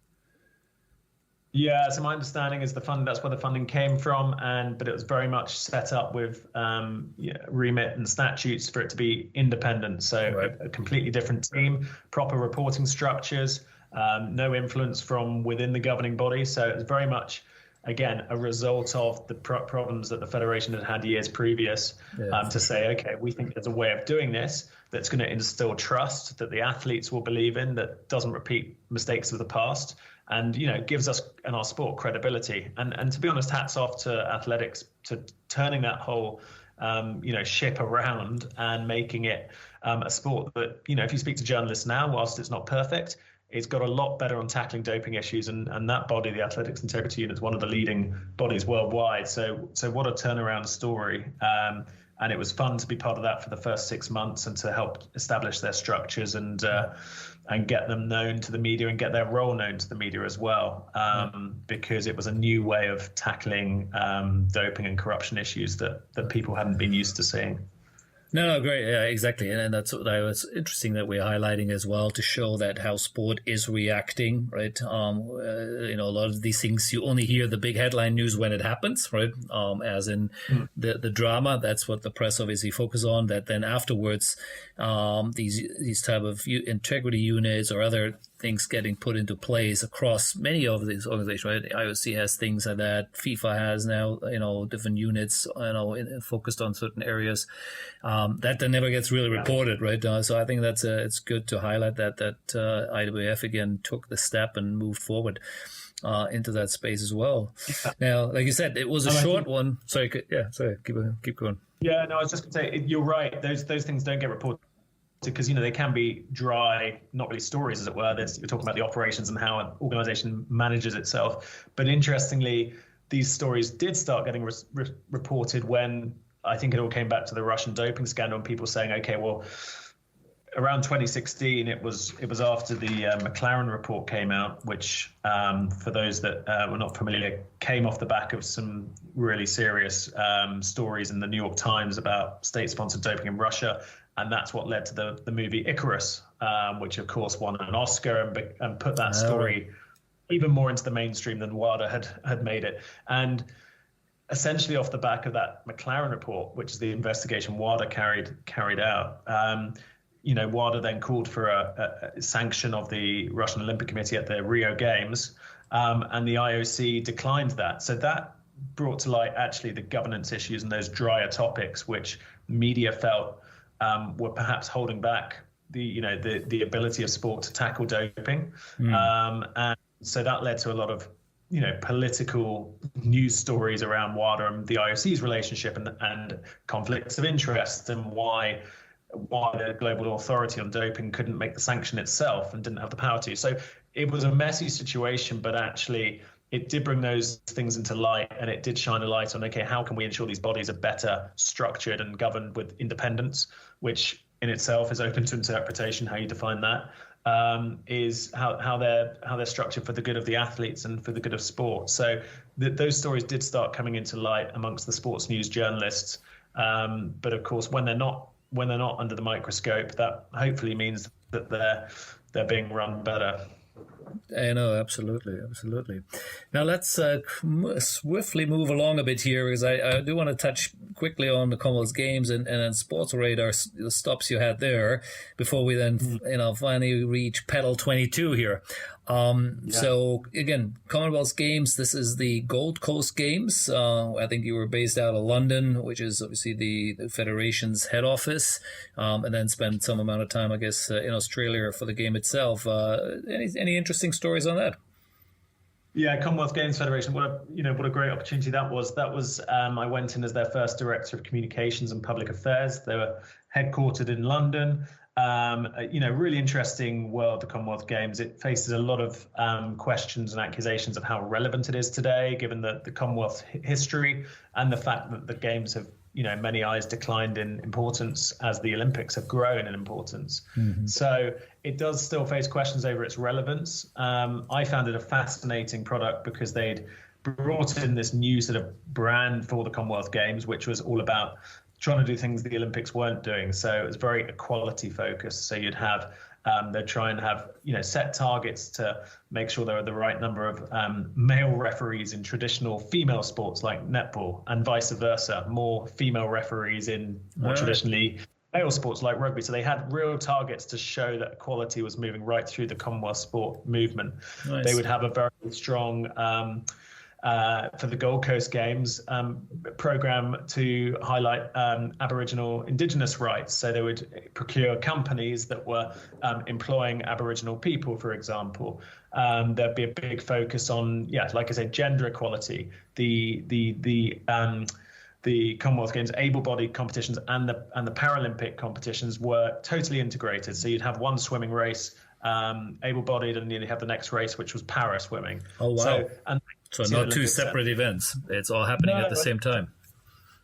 Yeah, so my understanding is that's where the funding came from, but it was very much set up with remit and statutes for it to be independent. So right. a completely different team, proper reporting structures, no influence from within the governing body. So it was very much, again, a result of the problems that the Federation had had years previous, to say, okay, we think there's a way of doing this that's going to instill trust that the athletes will believe in, that doesn't repeat mistakes of the past, and gives us and our sport credibility. And to be honest, hats off to athletics to turning that whole ship around and making it a sport that, if you speak to journalists now, whilst it's not perfect, it's got a lot better on tackling doping issues, and that body, the Athletics Integrity Unit, is one of the leading bodies worldwide. So what a turnaround story. And it was fun to be part of that for the first 6 months and to help establish their structures and get them known to the media and get their role known to the media as well, because it was a new way of tackling doping and corruption issues that people hadn't been used to seeing. No, great. Yeah, exactly. And that's what was interesting that we're highlighting as well, to show that how sport is reacting, right? A lot of these things, you only hear the big headline news when it happens, right? As in the drama, that's what the press obviously focus on, that then afterwards, these type of integrity units or other things getting put into place across many of these organizations, right? The IOC has things like that. FIFA has now, different units, focused on certain areas. That then never gets really reported, right? So I think that's it's good to highlight that IAAF again took the step and moved forward into that space as well. Now, like you said, it was a short one. Sorry, keep going. Yeah, no, I was just going to say, you're right. Those things don't get reported, because they can be dry, not really stories, as it were. You're talking about the operations and how an organization manages itself. But interestingly, these stories did start getting reported when I think it all came back to the Russian doping scandal, and people saying, okay, well, around 2016, it was after the McLaren report came out, which for those that were not familiar, came off the back of some really serious stories in the New York Times about state-sponsored doping in Russia. And that's what led to the movie Icarus, which, of course, won an Oscar and put that story even more into the mainstream than WADA had made it. And essentially off the back of that McLaren report, which is the investigation WADA carried out, WADA then called for a sanction of the Russian Olympic Committee at the Rio Games, and the IOC declined that. So that brought to light actually the governance issues and those drier topics which media felt were perhaps holding back the ability of sport to tackle doping. And so that led to a lot of political news stories around WADA and the IOC's relationship and conflicts of interest, and why the global authority on doping couldn't make the sanction itself and didn't have the power to. So it was a messy situation, but actually it did bring those things into light, and it did shine a light on, okay, how can we ensure these bodies are better structured and governed with independence, which in itself is open to interpretation. How you define that is how they're structured for the good of the athletes and for the good of sport. So those stories did start coming into light amongst the sports news journalists. But of course, when they're not under the microscope, that hopefully means that they're being run better. I know, absolutely. Now let's swiftly move along a bit here, because I do want to touch quickly on the Commonwealth Games and then Sportsradar, the stops you had there, before we then finally reach Padel 22 here. So again, Commonwealth Games, this is the Gold Coast Games. I think you were based out of London, which is obviously the federation's head office, and then spent some amount of time, I guess, in Australia for the game itself. Any interesting stories on that? Yeah, Commonwealth Games Federation. What a great opportunity that was. I went in as their first director of communications and public affairs. They were headquartered in London. Really interesting world, the Commonwealth Games. It faces a lot of questions and accusations of how relevant it is today, given the Commonwealth history and the fact that the Games have, in many eyes, declined in importance as the Olympics have grown in importance. Mm-hmm. So it does still face questions over its relevance. I found it a fascinating product because they'd brought in this new sort of brand for the Commonwealth Games, which was all about trying to do things the Olympics weren't doing. So it was very equality focused. So you'd have, they'd try and have, set targets to make sure there are the right number of male referees in traditional female sports like netball, and vice versa, more female referees in more traditionally male sports like rugby. So they had real targets to show that equality was moving right through the Commonwealth sport movement. Nice. They would have a very strong for the Gold Coast Games program to highlight Aboriginal Indigenous rights. So they would procure companies that were employing Aboriginal people, for example. There'd be a big focus on, like I said, gender equality. The Commonwealth Games able-bodied competitions and the Paralympic competitions were totally integrated. So you'd have one swimming race, able-bodied, and then you have the next race, which was para swimming. Oh wow! So not two separate events; it's all happening at the same time.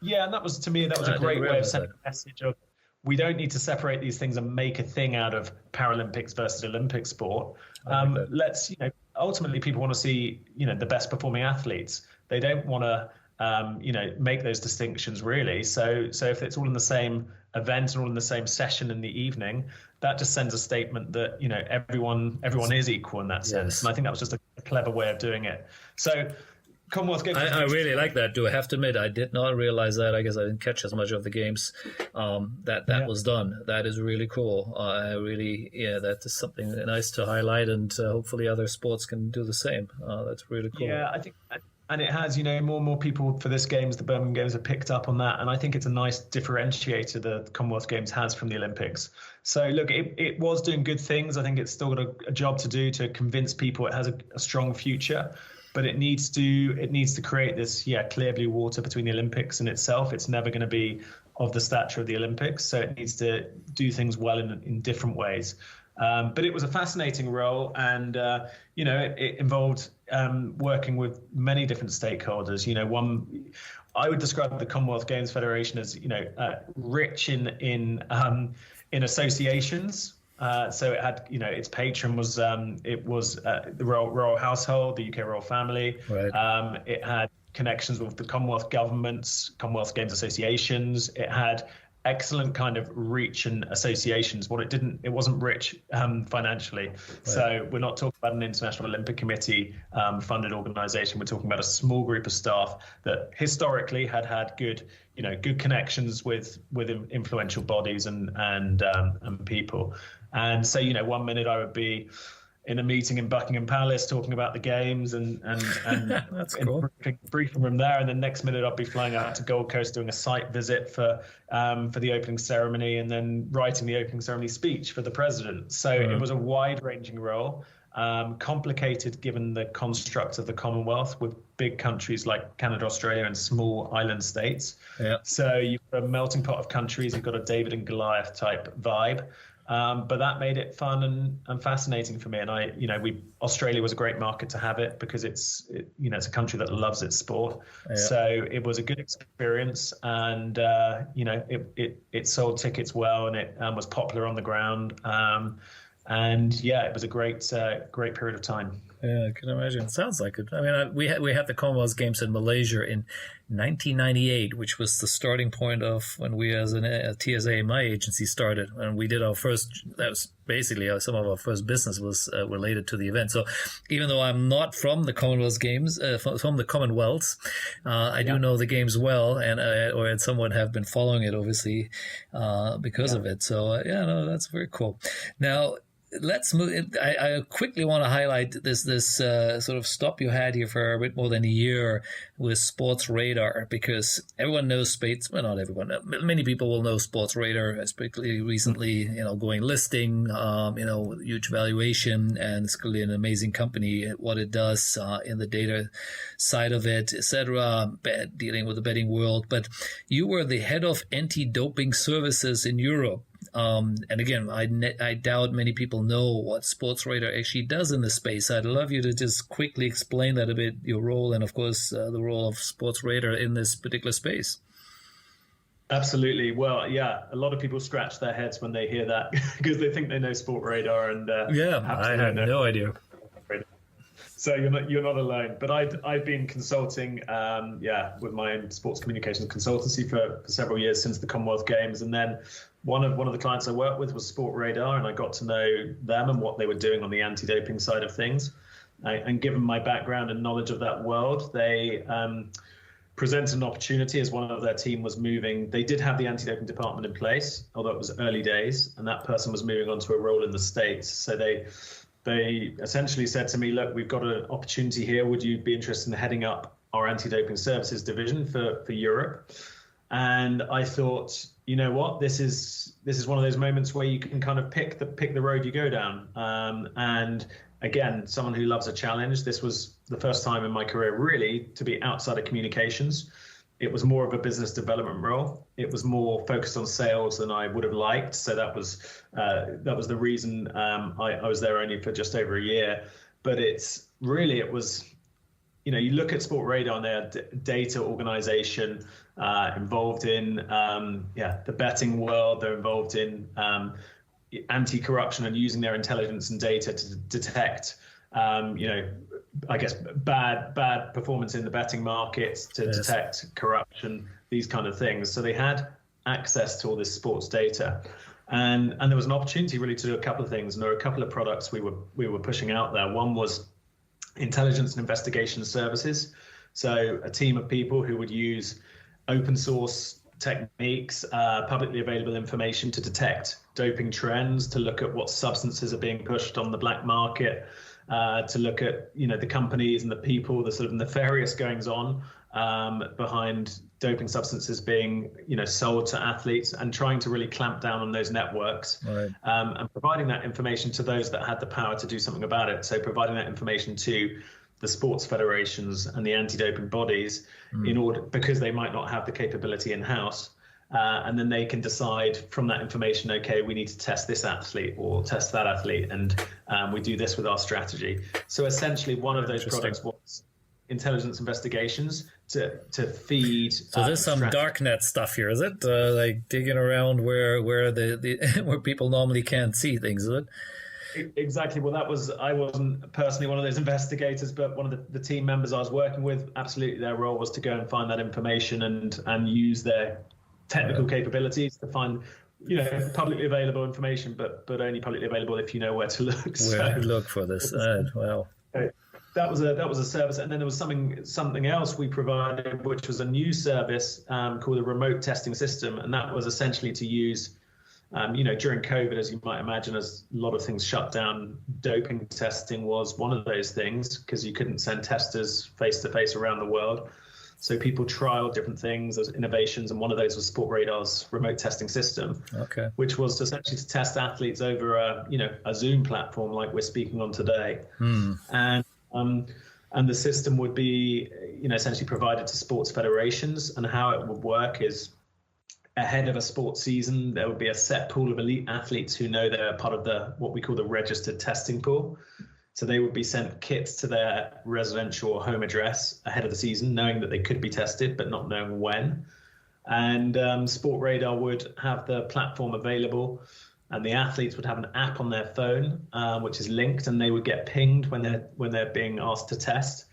Yeah, and that was, to me, a great way of sending a message of, we don't need to separate these things and make a thing out of Paralympics versus Olympic sport. Let's, ultimately, people want to see, the best performing athletes. They don't want to, make those distinctions really. So if it's all in the same event and all in the same session in the evening, that just sends a statement that, everyone is equal in that sense. Yes. And I think that was just a clever way of doing it. So Commonwealth Games. I really like that. Do I have to admit, I did not realize that. I guess I didn't catch as much of the games that was done. That is really cool. That is something nice to highlight, and hopefully other sports can do the same. That's really cool. Yeah, I think. And it has, more and more people for this Games, the Birmingham Games, have picked up on that. And I think it's a nice differentiator the Commonwealth Games has from the Olympics. So look, it was doing good things. I think it's still got a job to do to convince people it has a strong future. But it needs to create this, clear blue water between the Olympics and itself. It's never going to be of the stature of the Olympics. So it needs to do things well in different ways. But it was a fascinating role, and it involved working with many different stakeholders. I would describe the Commonwealth Games Federation as rich in associations. So it had, its patron was the royal household, the UK royal family. Right. It had connections with the Commonwealth governments, Commonwealth Games associations. It had excellent kind of reach and associations. It wasn't rich financially. Right. So we're not talking about an International Olympic Committee funded organization. We're talking about a small group of staff that historically had good connections with influential bodies and people. And so, 1 minute I would be in a meeting in Buckingham Palace talking about the games and that's cool. briefing from there, and then next minute I'd be flying out to Gold Coast doing a site visit for the opening ceremony, and then writing the opening ceremony speech for the president. So It was a wide-ranging role, complicated given the construct of the Commonwealth with big countries like Canada, Australia, and small island states. Yeah. So you've got a melting pot of countries. You've got a David and Goliath type vibe. But that made it fun and fascinating for me. And Australia was a great market to have it because it's a country that loves its sport. Yeah. So it was a good experience, and it sold tickets well, and it was popular on the ground. And yeah, it was a great period of time. Yeah, I can imagine. It sounds like it. I mean, we had the Commonwealth Games in Malaysia in 1998, which was the starting point of when we, as a TSA, my agency, started. And we did our first. That was basically some of our first business was related to the event. So even though I'm not from the Commonwealth Games, from the Commonwealths, I do know the games well, and somewhat have been following it, obviously, because of it. So no, that's very cool. Now, let's move. I quickly want to highlight this sort of stop you had here for a bit more than a year with Sportsradar, because everyone knows space. Well, not everyone. Many people will know Sportsradar, especially recently. Going listing. Huge valuation, and it's clearly an amazing company. What it does in the data side of it, etc. Dealing with the betting world. But you were the head of anti-doping services in Europe. And again, I doubt many people know what Sportsradar actually does in the space. I'd love you to just quickly explain that a bit, your role, and of course the role of Sportsradar in this particular space. Absolutely. Well, yeah, a lot of people scratch their heads when they hear that because they think they know Sportsradar, and I had no idea. So you're not alone. But I've been consulting, with my own sports communications consultancy for several years since the Commonwealth Games, and then one of the clients I worked with was Sportsradar, and I got to know them and what they were doing on the anti-doping side of things. And given my background and knowledge of that world, they presented an opportunity as one of their team was moving. They did have the anti-doping department in place, although it was early days, and that person was moving on to a role in the States. So they essentially said to me, look, we've got an opportunity here. Would you be interested in heading up our anti-doping services division for Europe? And I thought, you know what, this is one of those moments where you can kind of pick the road you go down. And again, someone who loves a challenge. This was the first time in my career really to be outside of communications. It was more of a business development role. It was more focused on sales than I would have liked. So that was the reason I was there only for just over a year. But it was, you look at Sportsradar and their data organization involved in the betting world. They're involved in anti-corruption and using their intelligence and data to detect I guess bad performance in the betting markets, to detect corruption, these kind of things. So they had access to all this sports data, and there was an opportunity really to do a couple of things. And there were a couple of products we were pushing out there. One was intelligence and investigation services. So a team of people who would use open source techniques, publicly available information to detect doping trends, to look at what substances are being pushed on the black market, to look at the companies and the people, the sort of nefarious goings on behind doping substances being sold to athletes, and trying to really clamp down on those networks, right. And providing that information to those that had the power to do something about it. So providing that information to the sports federations and the anti-doping bodies because they might not have the capability in-house. And then they can decide from that information, okay, we need to test this athlete or test that athlete, and we do this with our strategy. So essentially one of those products was intelligence investigations to feed. So there's some darknet stuff here, is it? Like digging around where where people normally can't see things, is it? Exactly. Well, I wasn't personally one of those investigators, but one of the team members I was working with, absolutely their role was to go and find that information and use their technical capabilities to find publicly available information, but only publicly available if you know where to look. Where to look for this. Wow. That was a service, and then there was something else we provided, which was a new service called a remote testing system, and that was essentially to use during COVID, as you might imagine, as a lot of things shut down, doping testing was one of those things, because you couldn't send testers face to face around the world. So people trialed different things, those innovations, and one of those was Sportradar's remote testing system, which was essentially to test athletes over a Zoom platform like we're speaking on today. And the system would be essentially provided to sports federations, and how it would work is ahead of a sports season, there would be a set pool of elite athletes who know they're part of what we call the registered testing pool. So they would be sent kits to their residential or home address ahead of the season, knowing that they could be tested, but not knowing when. And Sportradar would have the platform available, and the athletes would have an app on their phone, which is linked, and they would get pinged when they're being asked to test.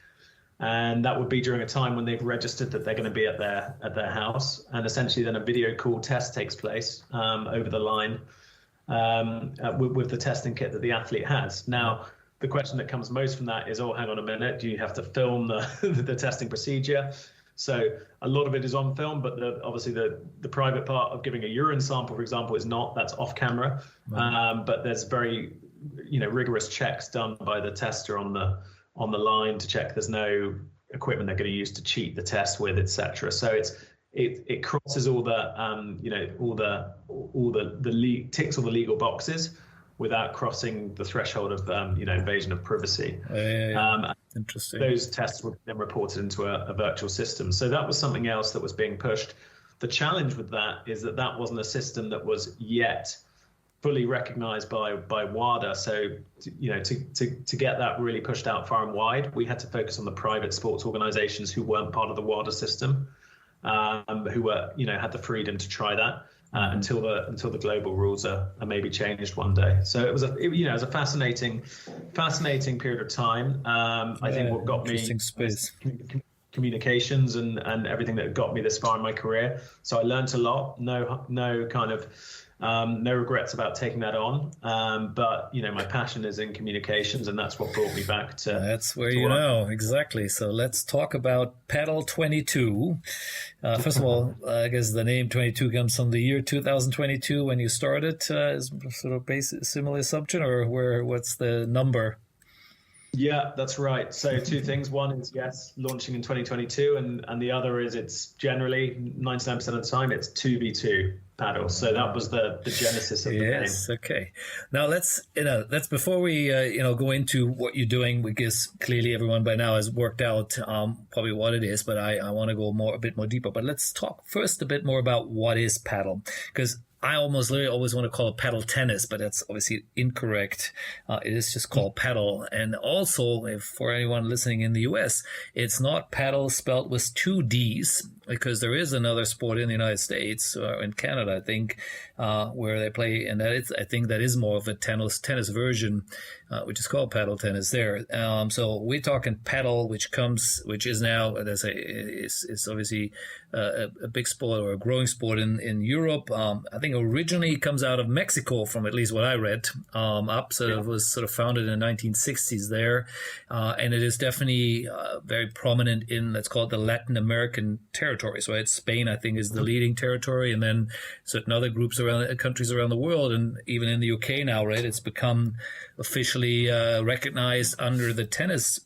And that would be during a time when they've registered that they're going to be at their house. And essentially then a video call test takes place over the line with the testing kit that the athlete has. Now, the question that comes most from that is, oh, hang on a minute, do you have to film the testing procedure? So a lot of it is on film, but obviously the private part of giving a urine sample, for example, is not. That's off camera. Right. But there's very rigorous checks done by the tester on the line to check there's no equipment they're going to use to cheat the test with, etc. So it crosses all the ticks all the legal boxes without crossing the threshold of invasion of privacy. Interesting. Those tests were then reported into a virtual system. So that was something else that was being pushed. The challenge with that is that wasn't a system that was yet fully recognized by WADA. So, to get that really pushed out far and wide, we had to focus on the private sports organizations who weren't part of the WADA system, who were, had the freedom to try that until the global rules are maybe changed one day. So it was a fascinating period of time. I think what got me was communications and everything that got me this far in my career. So I learned a lot. No kind of no regrets about taking that on. But my passion is in communications, and that's what brought me back to. That's where exactly. So let's talk about Padel 22. First of all, I guess the name 22 comes from the year 2022 when you started. Is sort of similar assumption, or what's the number? Yeah, that's right. So two things. One is, yes, launching in 2022, and the other is it's generally 99% of the time it's 2v2 paddle. So that was the genesis of the game. Yes, okay. Now let's before we go into what you're doing, because clearly everyone by now has worked out probably what it is, but I want to go a bit more deeper. But let's talk first a bit more about what is paddle, because I always want to call it paddle tennis, but that's obviously incorrect. It is just called paddle. And also, for anyone listening in the US, it's not paddle spelled with two Ds, because there is another sport in the United States or in Canada, I think, where they play, and I think that is more of a tennis version, which is called paddle tennis there. So we're talking paddle, which is now, is obviously a big sport or a growing sport in Europe. I think originally comes out of Mexico, from at least what I read it was sort of founded in the 1960s there, and it is definitely very prominent in, let's call it, the Latin American territories, right? Spain, I think, is the leading territory, and then certain other countries around the world, and even in the UK now, right? It's become officially recognized under the tennis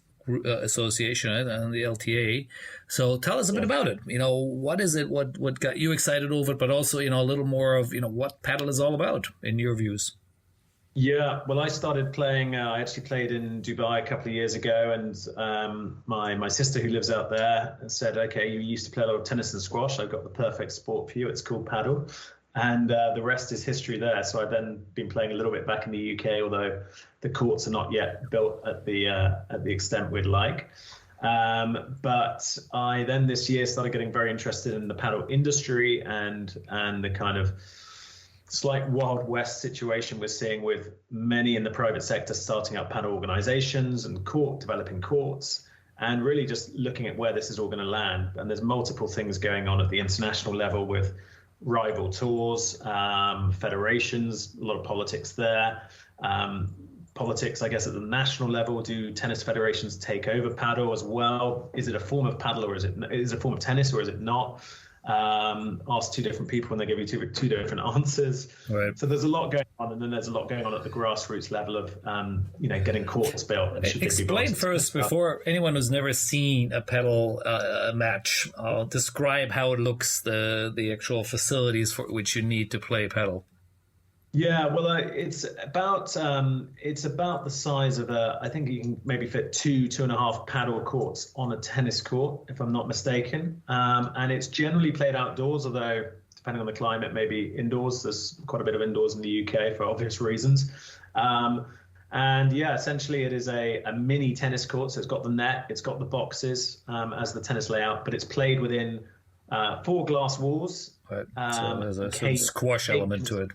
association and the LTA. So tell us a bit about it. What is it? What got you excited over it? But also, a little more of what paddle is all about in your views. Yeah, well, I started playing. I actually played in Dubai a couple of years ago, and my sister, who lives out there, said, "Okay, you used to play a lot of tennis and squash. I've got the perfect sport for you. It's called paddle." And the rest is history there. So I've then been playing a little bit back in the UK, although the courts are not yet built at the extent we'd like. But I then this year started getting very interested in the paddle industry and the kind of slight Wild West situation we're seeing with many in the private sector starting up paddle organizations and developing courts, and really just looking at where this is all going to land. And there's multiple things going on at the international level with rival tours, federations, a lot of politics there. Politics, I guess, at the national level. Do tennis federations take over paddle as well? Is it a form of paddle, or is it a form of tennis, or is it not? Ask two different people and they give you two different answers. Right. So there's a lot going on, and then there's a lot going on at the grassroots level of getting courts built. And explain first, before anyone who's never seen a paddle match, I'll describe how it looks, the actual facilities for which you need to play paddle. Yeah, well, it's about the size of I think you can maybe fit 2.5 paddle courts on a tennis court, if I'm not mistaken. And it's generally played outdoors, although depending on the climate, maybe indoors. There's quite a bit of indoors in the UK for obvious reasons. And yeah, essentially it is a mini tennis court. So it's got the net, it's got the boxes as the tennis layout, but it's played within 4 glass walls. Right. So there's a sort of squash element to it.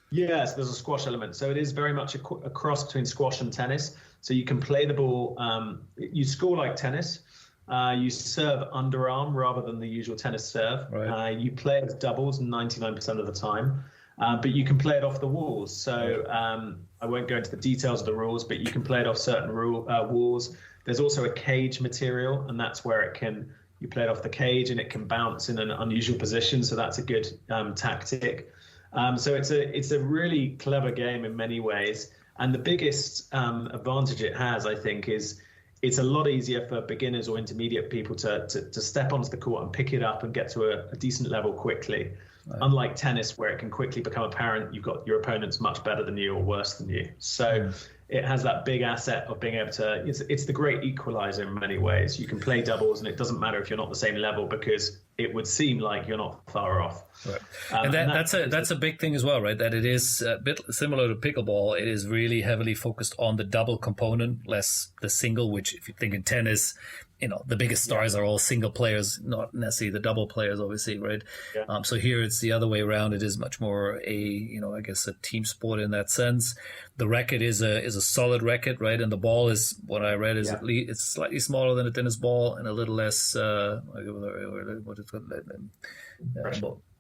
Yes, there's a squash element. So it is very much a cross between squash and tennis. So you can play the ball, you score like tennis. You serve underarm rather than the usual tennis serve. Right. You play as doubles 99% of the time. But you can play it off the walls. So I won't go into the details of the rules, but you can play it off certain walls. There's also a cage material, and that's where you play it off the cage and it can bounce in an unusual position. So that's a good tactic. So it's a really clever game in many ways. And the biggest advantage it has, I think, is it's a lot easier for beginners or intermediate people to step onto the court and pick it up and get to a decent level quickly. Right. Unlike tennis, where it can quickly become apparent you've got your opponent's much better than you or worse than you. So it has that big asset of being able to, it's the great equalizer in many ways. You can play doubles and it doesn't matter if you're not the same level because it would seem like you're not far off. Right. And that's a big thing as well, right? That it is a bit similar to pickleball. It is really heavily focused on the double component, less the single, which if you think in tennis, the biggest stars are all single players, not necessarily the double players, obviously, right? Yeah. So here it's the other way around. It is much more I guess a team sport in that sense. The racket is a solid racket, right? And the ball is, what I read, is at least it's slightly smaller than a tennis ball and a little less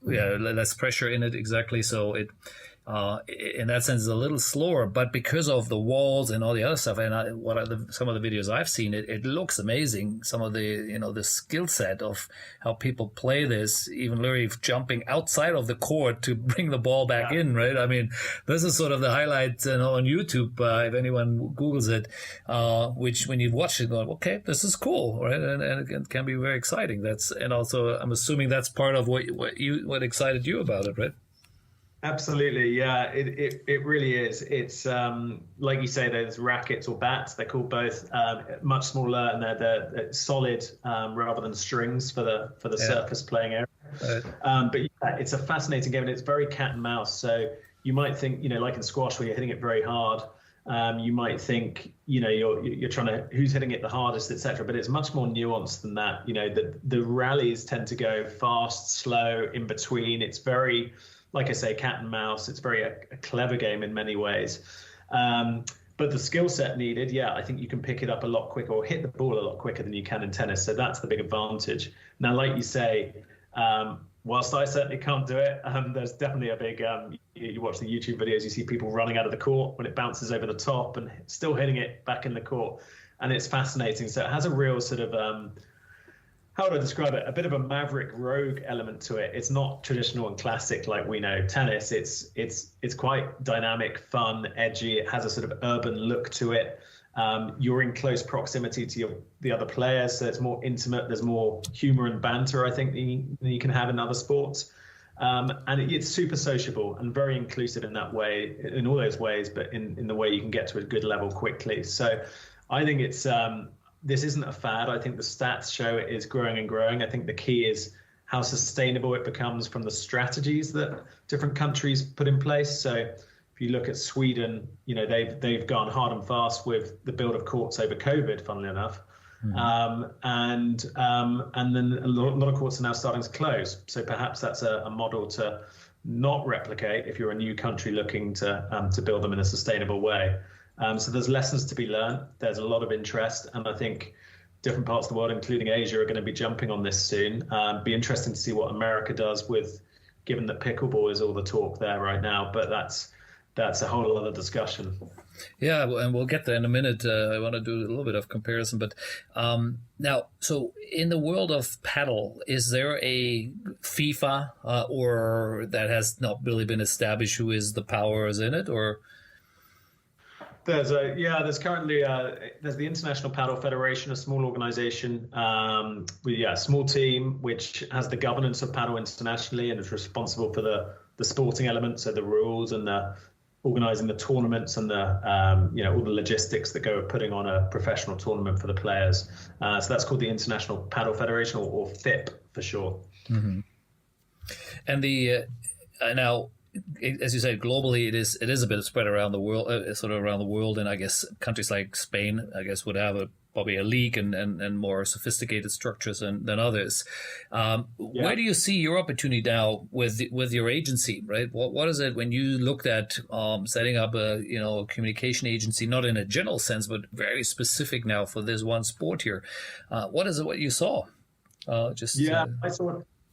less pressure in it, exactly. So it in that sense is a little slower, but because of the walls and all the other stuff, and some of the videos I've seen, it looks amazing. Some of the the skill set of how people play this, even literally jumping outside of the court to bring the ball back in, right? I mean, this is sort of the highlight on YouTube if anyone Googles it, which when you watch it, going, okay, this is cool, right? And it can be very exciting. And also I'm assuming that's part of what excited you about it, right? Absolutely, yeah, it really is. It's like you say, there's rackets or bats. They're called both, much smaller, and they're solid rather than strings for the surface playing area. But yeah, it's a fascinating game, and it's very cat and mouse. So you might think, like in squash, where you're hitting it very hard, you might think, you're trying to who's hitting it the hardest, etc. But it's much more nuanced than that. The rallies tend to go fast, slow, in between. It's very, like I say, cat and mouse. It's very a clever game in many ways. But the skill set needed, I think you can pick it up a lot quicker or hit the ball a lot quicker than you can in tennis. So that's the big advantage. Now, like you say, whilst I certainly can't do it, there's definitely a big, you watch the YouTube videos, you see people running out of the court when it bounces over the top and still hitting it back in the court. And it's fascinating. So it has a real sort of, how would I describe it? A bit of a maverick rogue element to it. It's not traditional and classic like we know tennis. It's quite dynamic, fun, edgy. It has a sort of urban look to it. You're in close proximity to the other players, so it's more intimate. There's more humor and banter, I think, than you can have in other sports. And it's super sociable and very inclusive in that way, in all those ways, but in the way you can get to a good level quickly. So I think it's this isn't a fad. I think the stats show it is growing and growing. I think the key is how sustainable it becomes from the strategies that different countries put in place. So if you look at Sweden, they've gone hard and fast with the build of courts over COVID, funnily enough. And then a lot of courts are now starting to close. So perhaps that's a model to not replicate if you're a new country looking to build them in a sustainable way. So there's lessons to be learned. There's a lot of interest, and I think different parts of the world, including Asia, are going to be jumping on this soon. Be interesting to see what America does given that pickleball is all the talk there right now. But that's a whole other discussion. Yeah, and we'll get there in a minute. I want to do a little bit of comparison, but now, so in the world of padel, is there a FIFA or that has not really been established who is the powers in it, or? There's currently there's the International Padel Federation, a small organization, with a small team which has the governance of padel internationally and is responsible for the sporting elements, so the rules and the organizing the tournaments and the all the logistics that go with putting on a professional tournament for the players. So that's called the International Padel Federation, or FIP for short. Mm-hmm. And the now, as you said, globally, it is a bit spread around the world, sort of around the world, and I guess countries like Spain, I guess, would have probably a league and more sophisticated structures than others. Where do you see your opportunity now with your agency, right? What is it when you looked at setting up a communication agency, not in a general sense, but very specific now for this one sport here? What is it? What you saw?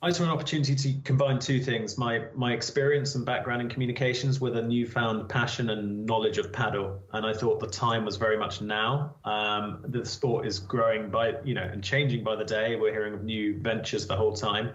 I saw an opportunity to combine two things: my experience and background in communications with a newfound passion and knowledge of paddle. And I thought the time was very much now. The sport is growing and changing by the day. We're hearing of new ventures the whole time.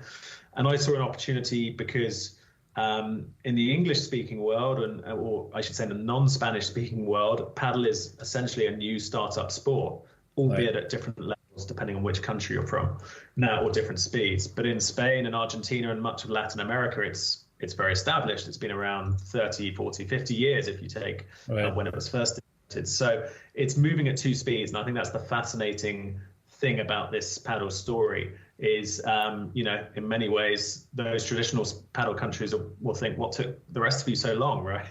And I saw an opportunity because in the English-speaking world, or I should say the non-Spanish speaking world, paddle is essentially a new startup sport, albeit at different levels depending on which country you're from now, or different speeds. But in Spain and Argentina and much of Latin America, it's very established. It's been around 30, 40, 50 years if you take when it was first invented. So it's moving at two speeds. And I think that's the fascinating thing about this paddle story is, in many ways, those traditional paddle countries will think, what took the rest of you so long, right?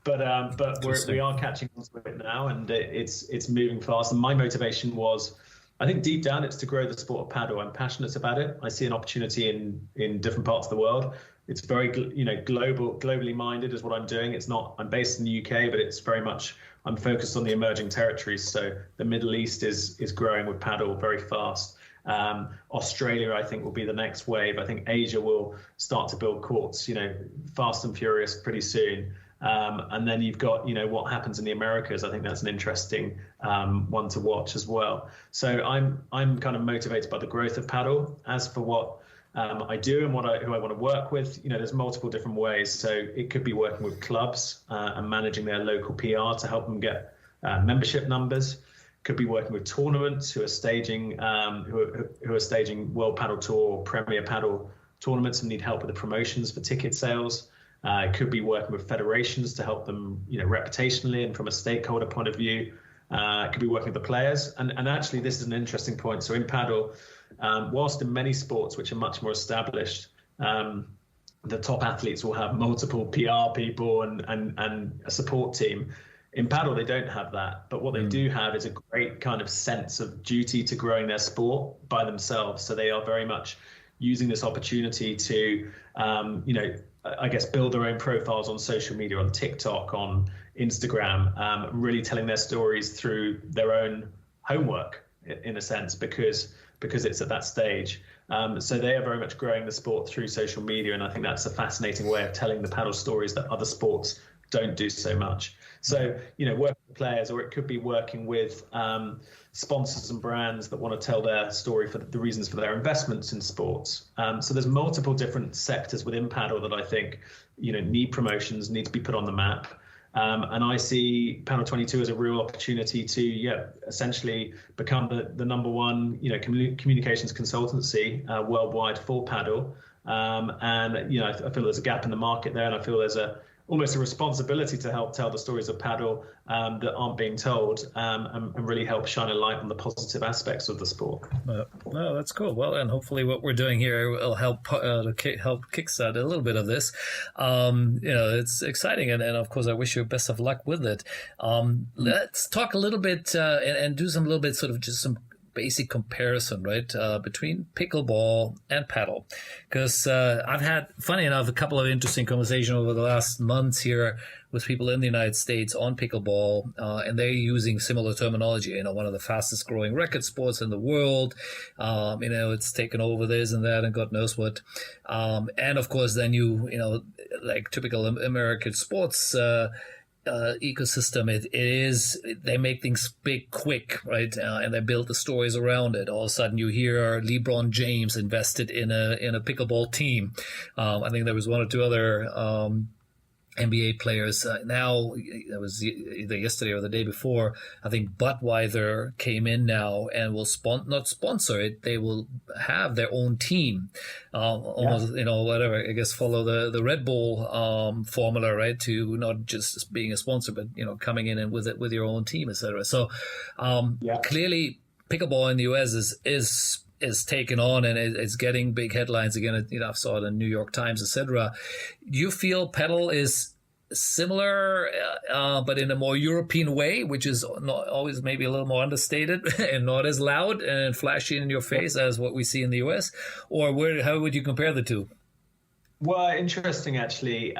But we are catching on to it now, and it's moving fast. And my motivation was, I think deep down, it's to grow the sport of paddle. I'm passionate about it. I see an opportunity in different parts of the world. It's very globally minded is what I'm doing. It's not. I'm based in the UK, but it's very much. I'm focused on the emerging territories. So the Middle East is growing with paddle very fast. Australia, I think, will be the next wave. I think Asia will start to build courts, fast and furious pretty soon. And then you've got, what happens in the Americas. I think that's an interesting one to watch as well. So I'm kind of motivated by the growth of paddle. As for what I do and who I want to work with, there's multiple different ways. So it could be working with clubs and managing their local PR to help them get membership numbers. Could be working with tournaments who are staging who are staging World Paddle Tour or Premier Paddle tournaments and need help with the promotions for ticket sales. It could be working with federations to help them, reputationally and from a stakeholder point of view. It could be working with the players. And actually, this is an interesting point. So in paddle, whilst in many sports which are much more established, the top athletes will have multiple PR people and a support team. In paddle, they don't have that. But what they do have is a great kind of sense of duty to growing their sport by themselves. So they are very much using this opportunity to, I guess, build their own profiles on social media, on TikTok, on Instagram, really telling their stories through their own homework, in a sense, because it's at that stage. So they are very much growing the sport through social media, and I think that's a fascinating way of telling the paddle stories that other sports don't do so much. So, working with players, or it could be working with sponsors and brands that want to tell their story for the reasons for their investments in sports. So there's multiple different sectors within paddle that I think, need promotions, need to be put on the map. And I see Paddle 22 as a real opportunity to, essentially become the number one, communications consultancy worldwide for paddle. And, I feel there's a gap in the market there, and I feel there's almost a responsibility to help tell the stories of paddle that aren't being told, and really help shine a light on the positive aspects of the sport. No, that's cool. Well, and hopefully what we're doing here will help kickstart a little bit of this. It's exciting, and of course I wish you best of luck with it. Let's talk a little bit and do some little bit sort of just some basic comparison, right, between pickleball and paddle, because I've had, funny enough, a couple of interesting conversations over the last months here with people in the United States on pickleball, and they're using similar terminology. One of the fastest growing racket sports in the world. It's taken over this and that and God knows what. And of course, then like typical American sports ecosystem, they make things big quick, right, and they build the stories around it. All of a sudden you hear LeBron James invested in a pickleball team. I think there was one or two other NBA players. Now, it was either yesterday or the day before, I think Budweiser came in now and will not sponsor it. They will have their own team, almost, whatever, I guess, follow the Red Bull formula, right, to not just being a sponsor, but, coming in and with your own team, etc. So clearly pickleball in the US is is taken on and it's getting big headlines again. You know, I saw it in New York Times, etc. Do you feel Padel is similar, but in a more European way, which is not always maybe a little more understated and not as loud and flashy in your face as what we see in the US? Or how would you compare the two? Well, interesting, actually.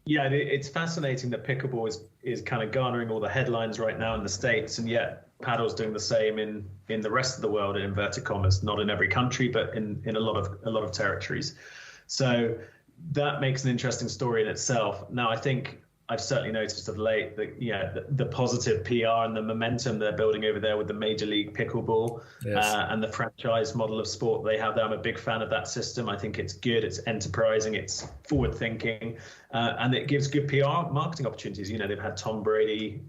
Yeah, it's fascinating that pickleball is kind of garnering all the headlines right now in the States, and yet padel's doing the same in the rest of the world, in inverted commas, not in every country, but in a lot of territories. So that makes an interesting story in itself. Now, I think I've certainly noticed of late that the positive PR and the momentum they're building over there with the Major League Pickleball, yes, and the franchise model of sport they have there. I'm a big fan of that system. I think it's good, it's enterprising, it's forward thinking, and it gives good PR marketing opportunities. You know, they've had Tom Brady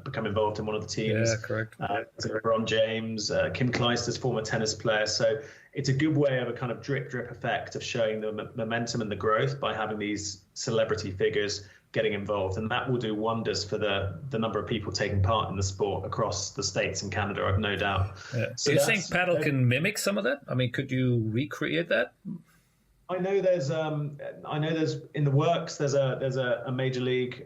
become involved in one of the teams. Yeah, correct. LeBron James, Kim Clijsters, former tennis player. So it's a good way of a kind of drip effect of showing the momentum and the growth by having these celebrity figures getting involved, and that will do wonders for the number of people taking part in the sport across the States and Canada, I've no doubt. Yeah. So do you think Padel can mimic some of that? I mean, could you recreate that? I know there's in the works. There's a major league,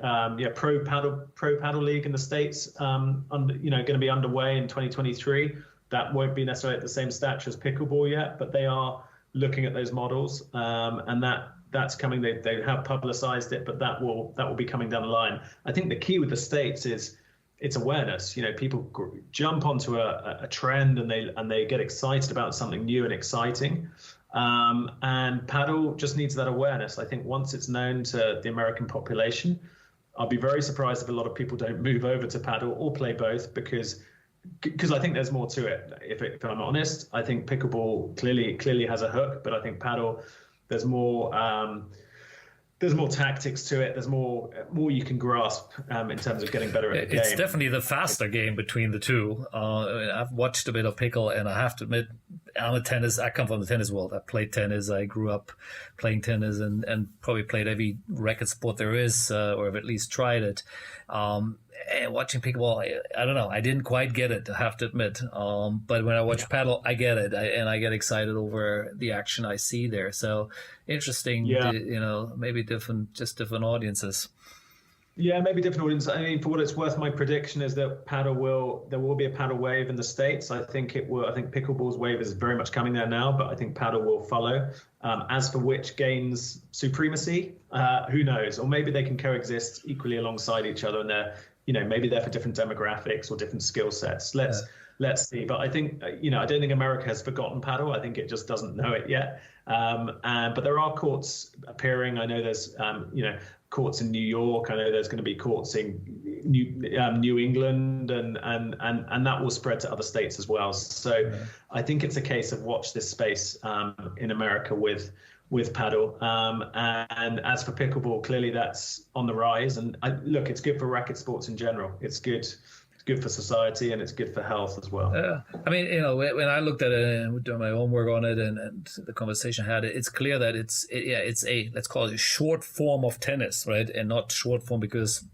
pro paddle league in the States, going to be underway in 2023. That won't be necessarily at the same stature as pickleball yet, but they are looking at those models, and that's coming. They have publicized it, but that will be coming down the line. I think the key with the States is it's awareness. You know, people jump onto a trend and they get excited about something new and exciting. And Padel just needs that awareness. I think once it's known to the American population, I'll be very surprised if a lot of people don't move over to Padel or play both, because I think there's more to it. If I'm honest, I think pickleball clearly has a hook, but I think Padel, there's more tactics to it. There's more you can grasp in terms of getting better at the game. It's definitely the faster game between the two. I've watched a bit of pickle, and I have to admit, I come from the tennis world. I played tennis. I grew up playing tennis and probably played every racket sport there is, or have at least tried it. And watching pickleball, I don't know. I didn't quite get it, I have to admit. But when I watch Padel, I get it, and I get excited over the action I see there. So interesting, maybe different audiences. Yeah, maybe different audiences. I mean, for what it's worth, my prediction is that there will be a Padel wave in the States. I think pickleball's wave is very much coming there now, but I think Padel will follow. As for which gains supremacy, who knows? Or maybe they can coexist equally alongside each other, and they're, maybe they're for different demographics or different skill sets. Let's see. But I think, I don't think America has forgotten Padel. I think it just doesn't know it yet. But there are courts appearing. I know there's, courts in New York. I know there's going to be courts in New England, and that will spread to other states as well. So I think it's a case of watch this space in America with Padel. And as for pickleball, clearly that's on the rise. And look, it's good for racket sports in general. It's good for society, and it's good for health as well. Yeah, I mean, when I looked at it and doing my homework on it, and the conversation I had, it's clear that it's a, let's call it a short form of tennis, right? And not short form because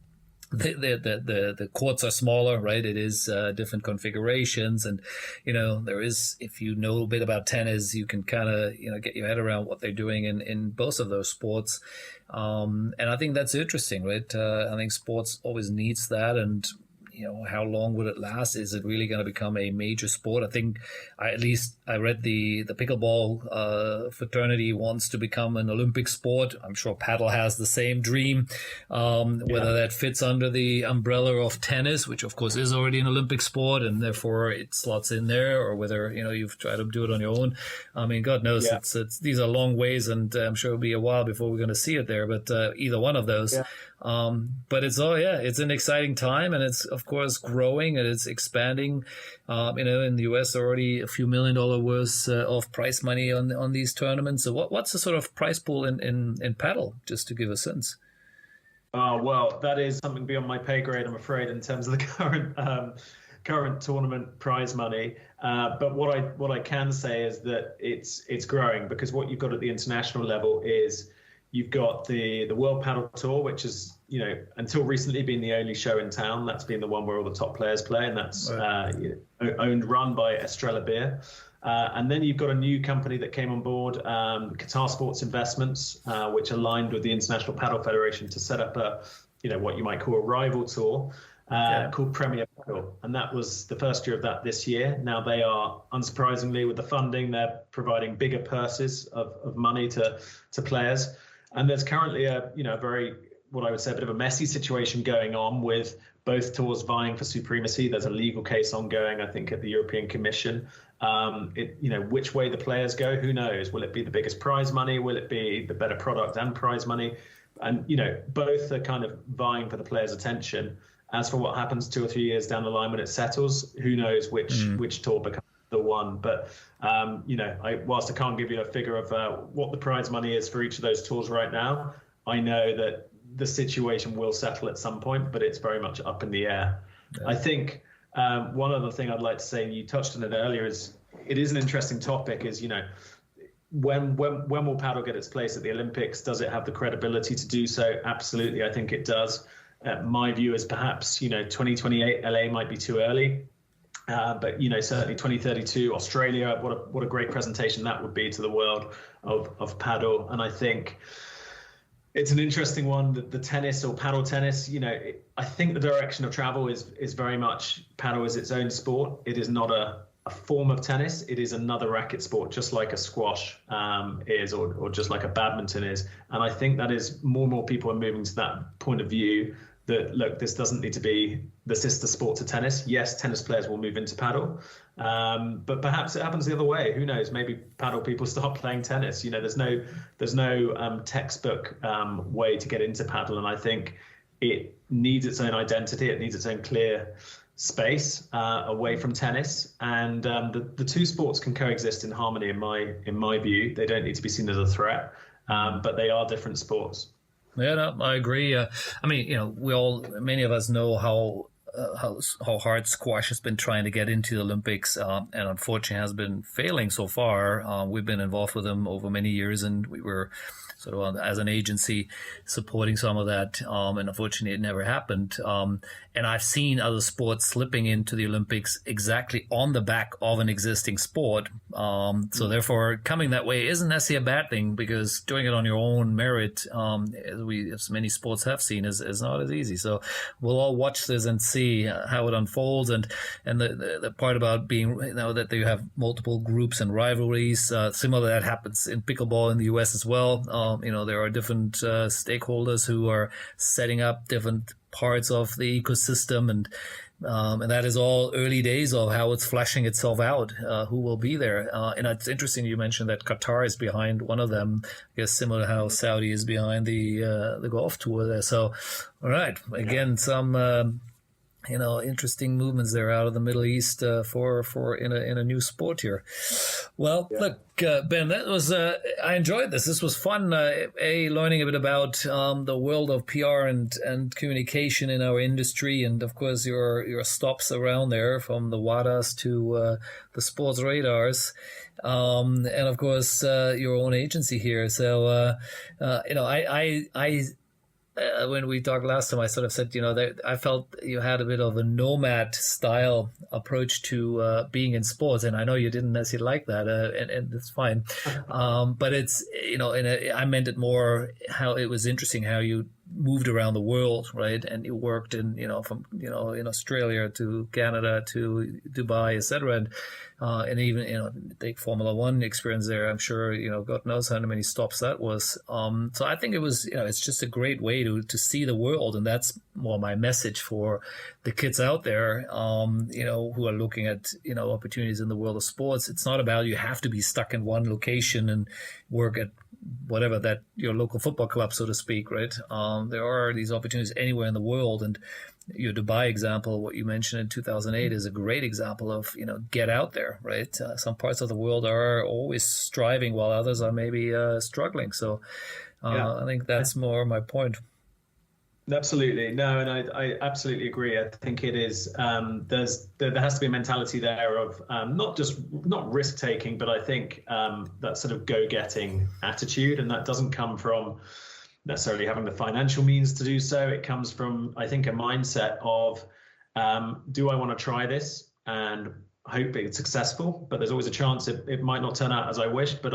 the courts are smaller, right? It is different configurations, and there is, if you know a bit about tennis, you can kind of get your head around what they're doing in both of those sports, and I think that's interesting, right? I think sports always needs that, and how long will it last? Is it really going to become a major sport? I think I read the pickleball fraternity wants to become an Olympic sport. I'm sure Padel has the same dream. Whether that fits under the umbrella of tennis, which of course is already an Olympic sport, and therefore it slots in there, or whether you've tried to do it on your own. I mean, God knows, it's these are long ways, and I'm sure it'll be a while before we're going to see it there. But either one of those. Yeah. But it's an exciting time, and it's of course growing, and it's expanding. In the US already a few $1 million worth of prize money on these tournaments. So what's the sort of prize pool in Padel, just to give a sense? Well, that is something beyond my pay grade, I'm afraid, in terms of the current tournament prize money. But what I can say is that it's growing, because what you've got at the international level is you've got the World Padel Tour, which is, until recently been the only show in town. That's been the one where all the top players play, and that's run by Estrella Beer. And then you've got a new company that came on board, Qatar Sports Investments, which aligned with the International Padel Federation to set up what you might call a rival tour called Premier Padel. And that was the first year of that this year. Now they are, unsurprisingly, with the funding, they're providing bigger purses of money to players. And there's currently a very, what I would say, a bit of a messy situation going on with both tours vying for supremacy. There's a legal case ongoing, I think, at the European Commission. Which way the players go, who knows? Will it be the biggest prize money? Will it be the better product and prize money? And, both are kind of vying for the players' attention. As for what happens 2 or 3 years down the line when it settles, who knows which tour becomes the one. But, whilst I can't give you a figure of what the prize money is for each of those tours right now, I know that the situation will settle at some point, but it's very much up in the air. Yeah. I think one other thing I'd like to say, and you touched on it earlier, is it is an interesting topic, is, when will Padel get its place at the Olympics? Does it have the credibility to do so? Absolutely, I think it does. My view is perhaps, 2028 LA might be too early. But, certainly 2032 Australia, what a great presentation that would be to the world of Padel. And I think it's an interesting one, the tennis or Padel tennis. I think the direction of travel is very much Padel is its own sport. It is not a form of tennis. It is another racket sport, just like a squash is, or just like a badminton is. And I think that is more and more people are moving to that point of view that, look, this doesn't need to be the sister sport to tennis. Yes, tennis players will move into Padel, but perhaps it happens the other way. Who knows? Maybe Padel people start playing tennis. There's no textbook way to get into Padel, and I think it needs its own identity. It needs its own clear space away from tennis, and the two sports can coexist in harmony. In my view, they don't need to be seen as a threat, but they are different sports. Yeah, no, I agree. Many of us know how hard squash has been trying to get into the Olympics, and unfortunately has been failing so far. We've been involved with them over many years, and we were sort of as an agency supporting some of that, and unfortunately it never happened. And I've seen other sports slipping into the Olympics exactly on the back of an existing sport. So therefore, coming that way isn't necessarily a bad thing, because doing it on your own merit, as many sports have seen, is not as easy. So we'll all watch this and see how it unfolds. And the part about being, that you have multiple groups and rivalries, similar that happens in pickleball in the US as well. There are different stakeholders who are setting up different parts of the ecosystem, and that is all early days of how it's fleshing itself out, who will be there. And it's interesting you mentioned that Qatar is behind one of them, I guess similar to how Saudi is behind the golf tour there. So, all right, again, some interesting movements there out of the Middle East for in a new sport here. Well, look, Ben, that was I enjoyed this. This was fun. Learning a bit about the world of PR and communication in our industry, and of course your stops around there, from the WADAs to the Sportsradars, and of course your own agency here. So when we talked last time, I sort of said, that I felt you had a bit of a nomad style approach to being in sports, and I know you didn't necessarily like that, and it's fine. But it's, I meant it more how it was interesting how you moved around the world, right? And you worked in, from, in Australia to Canada to Dubai, etc. And even, take Formula One experience there. I'm sure, God knows how many stops that was. So I think it was, it's just a great way to see the world. And that's more my message for the kids out there, who are looking at, opportunities in the world of sports. It's not about you have to be stuck in one location and work at whatever that your local football club, so to speak, right? There are these opportunities anywhere in the world, and your Dubai example, what you mentioned in 2008, is a great example of, get out there, right? Some parts of the world are always striving while others are maybe struggling. So I think that's more my point. Absolutely. No, and I absolutely agree. I think it is, there has to be a mentality there of not risk taking, but I think that sort of go-getting attitude, and that doesn't come from necessarily having the financial means to do so. It comes from, I think, a mindset of, do I want to try this? And hope it's successful, but there's always a chance it might not turn out as I wished. But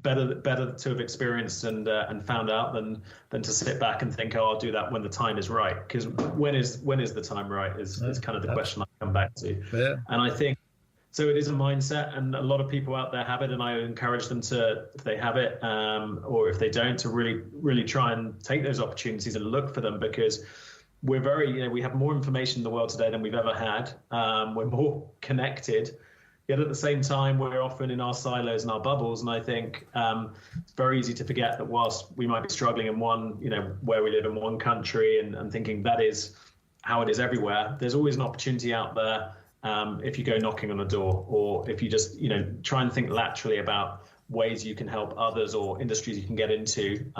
better to have experienced and found out than to sit back and think, oh, I'll do that when the time is right. Because when is the time right is kind of the question I come back to. Yeah. And I think so. It is a mindset, and a lot of people out there have it, and I encourage them to, if they have it, or if they don't, to really try and take those opportunities and look for them, because we're we have more information in the world today than we've ever had. We're more connected. Yet at the same time, we're often in our silos and our bubbles. And I think it's very easy to forget that whilst we might be struggling in one, where we live in one country and thinking that is how it is everywhere, there's always an opportunity out there if you go knocking on a door, or if you just, try and think laterally about ways you can help others or industries you can get into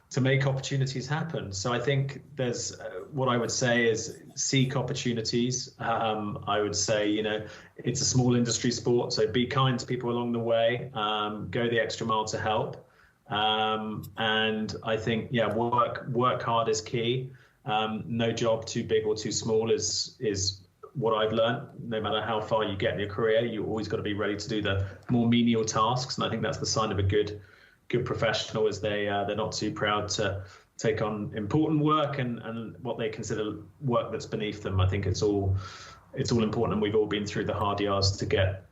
to make opportunities happen. So I think there's what I would say is seek opportunities. I would say, it's a small industry sport, so be kind to people along the way, go the extra mile to help. And I think, work hard is key. No job too big or too small is what I've learned. No matter how far you get in your career, you always got to be ready to do the more menial tasks. And I think that's the sign of a good professional, is they're not too proud to take on important work and what they consider work that's beneath them. I think it's all important, and we've all been through the hard yards to get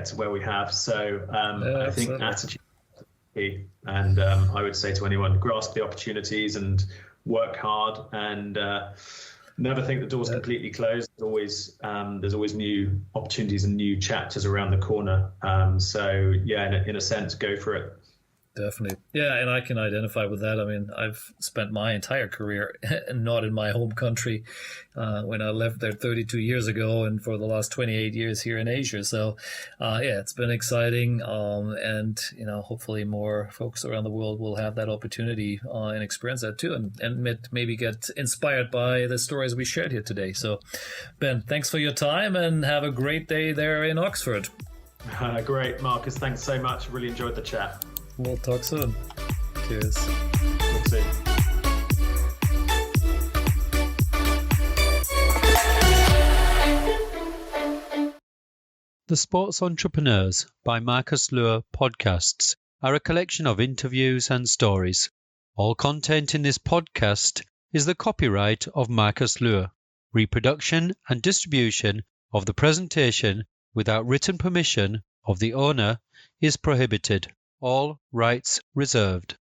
to where we have. So I think attitude is key, and I would say to anyone, grasp the opportunities and work hard, and never think the door's completely closed. There's always new opportunities and new chapters around the corner. So in a sense, go for it. Definitely. Yeah, and I can identify with that. I mean, I've spent my entire career not in my home country when I left there 32 years ago, and for the last 28 years here in Asia. So, it's been exciting. And, hopefully more folks around the world will have that opportunity and experience that too, and maybe get inspired by the stories we shared here today. So, Ben, thanks for your time, and have a great day there in Oxford. Great, Marcus. Thanks so much. Really enjoyed the chat. We'll talk soon. Cheers. Talk soon. The Sports Entrepreneurs by Marcus Luer podcasts are a collection of interviews and stories. All content in this podcast is the copyright of Marcus Luer. Reproduction and distribution of the presentation without written permission of the owner is prohibited. All rights reserved.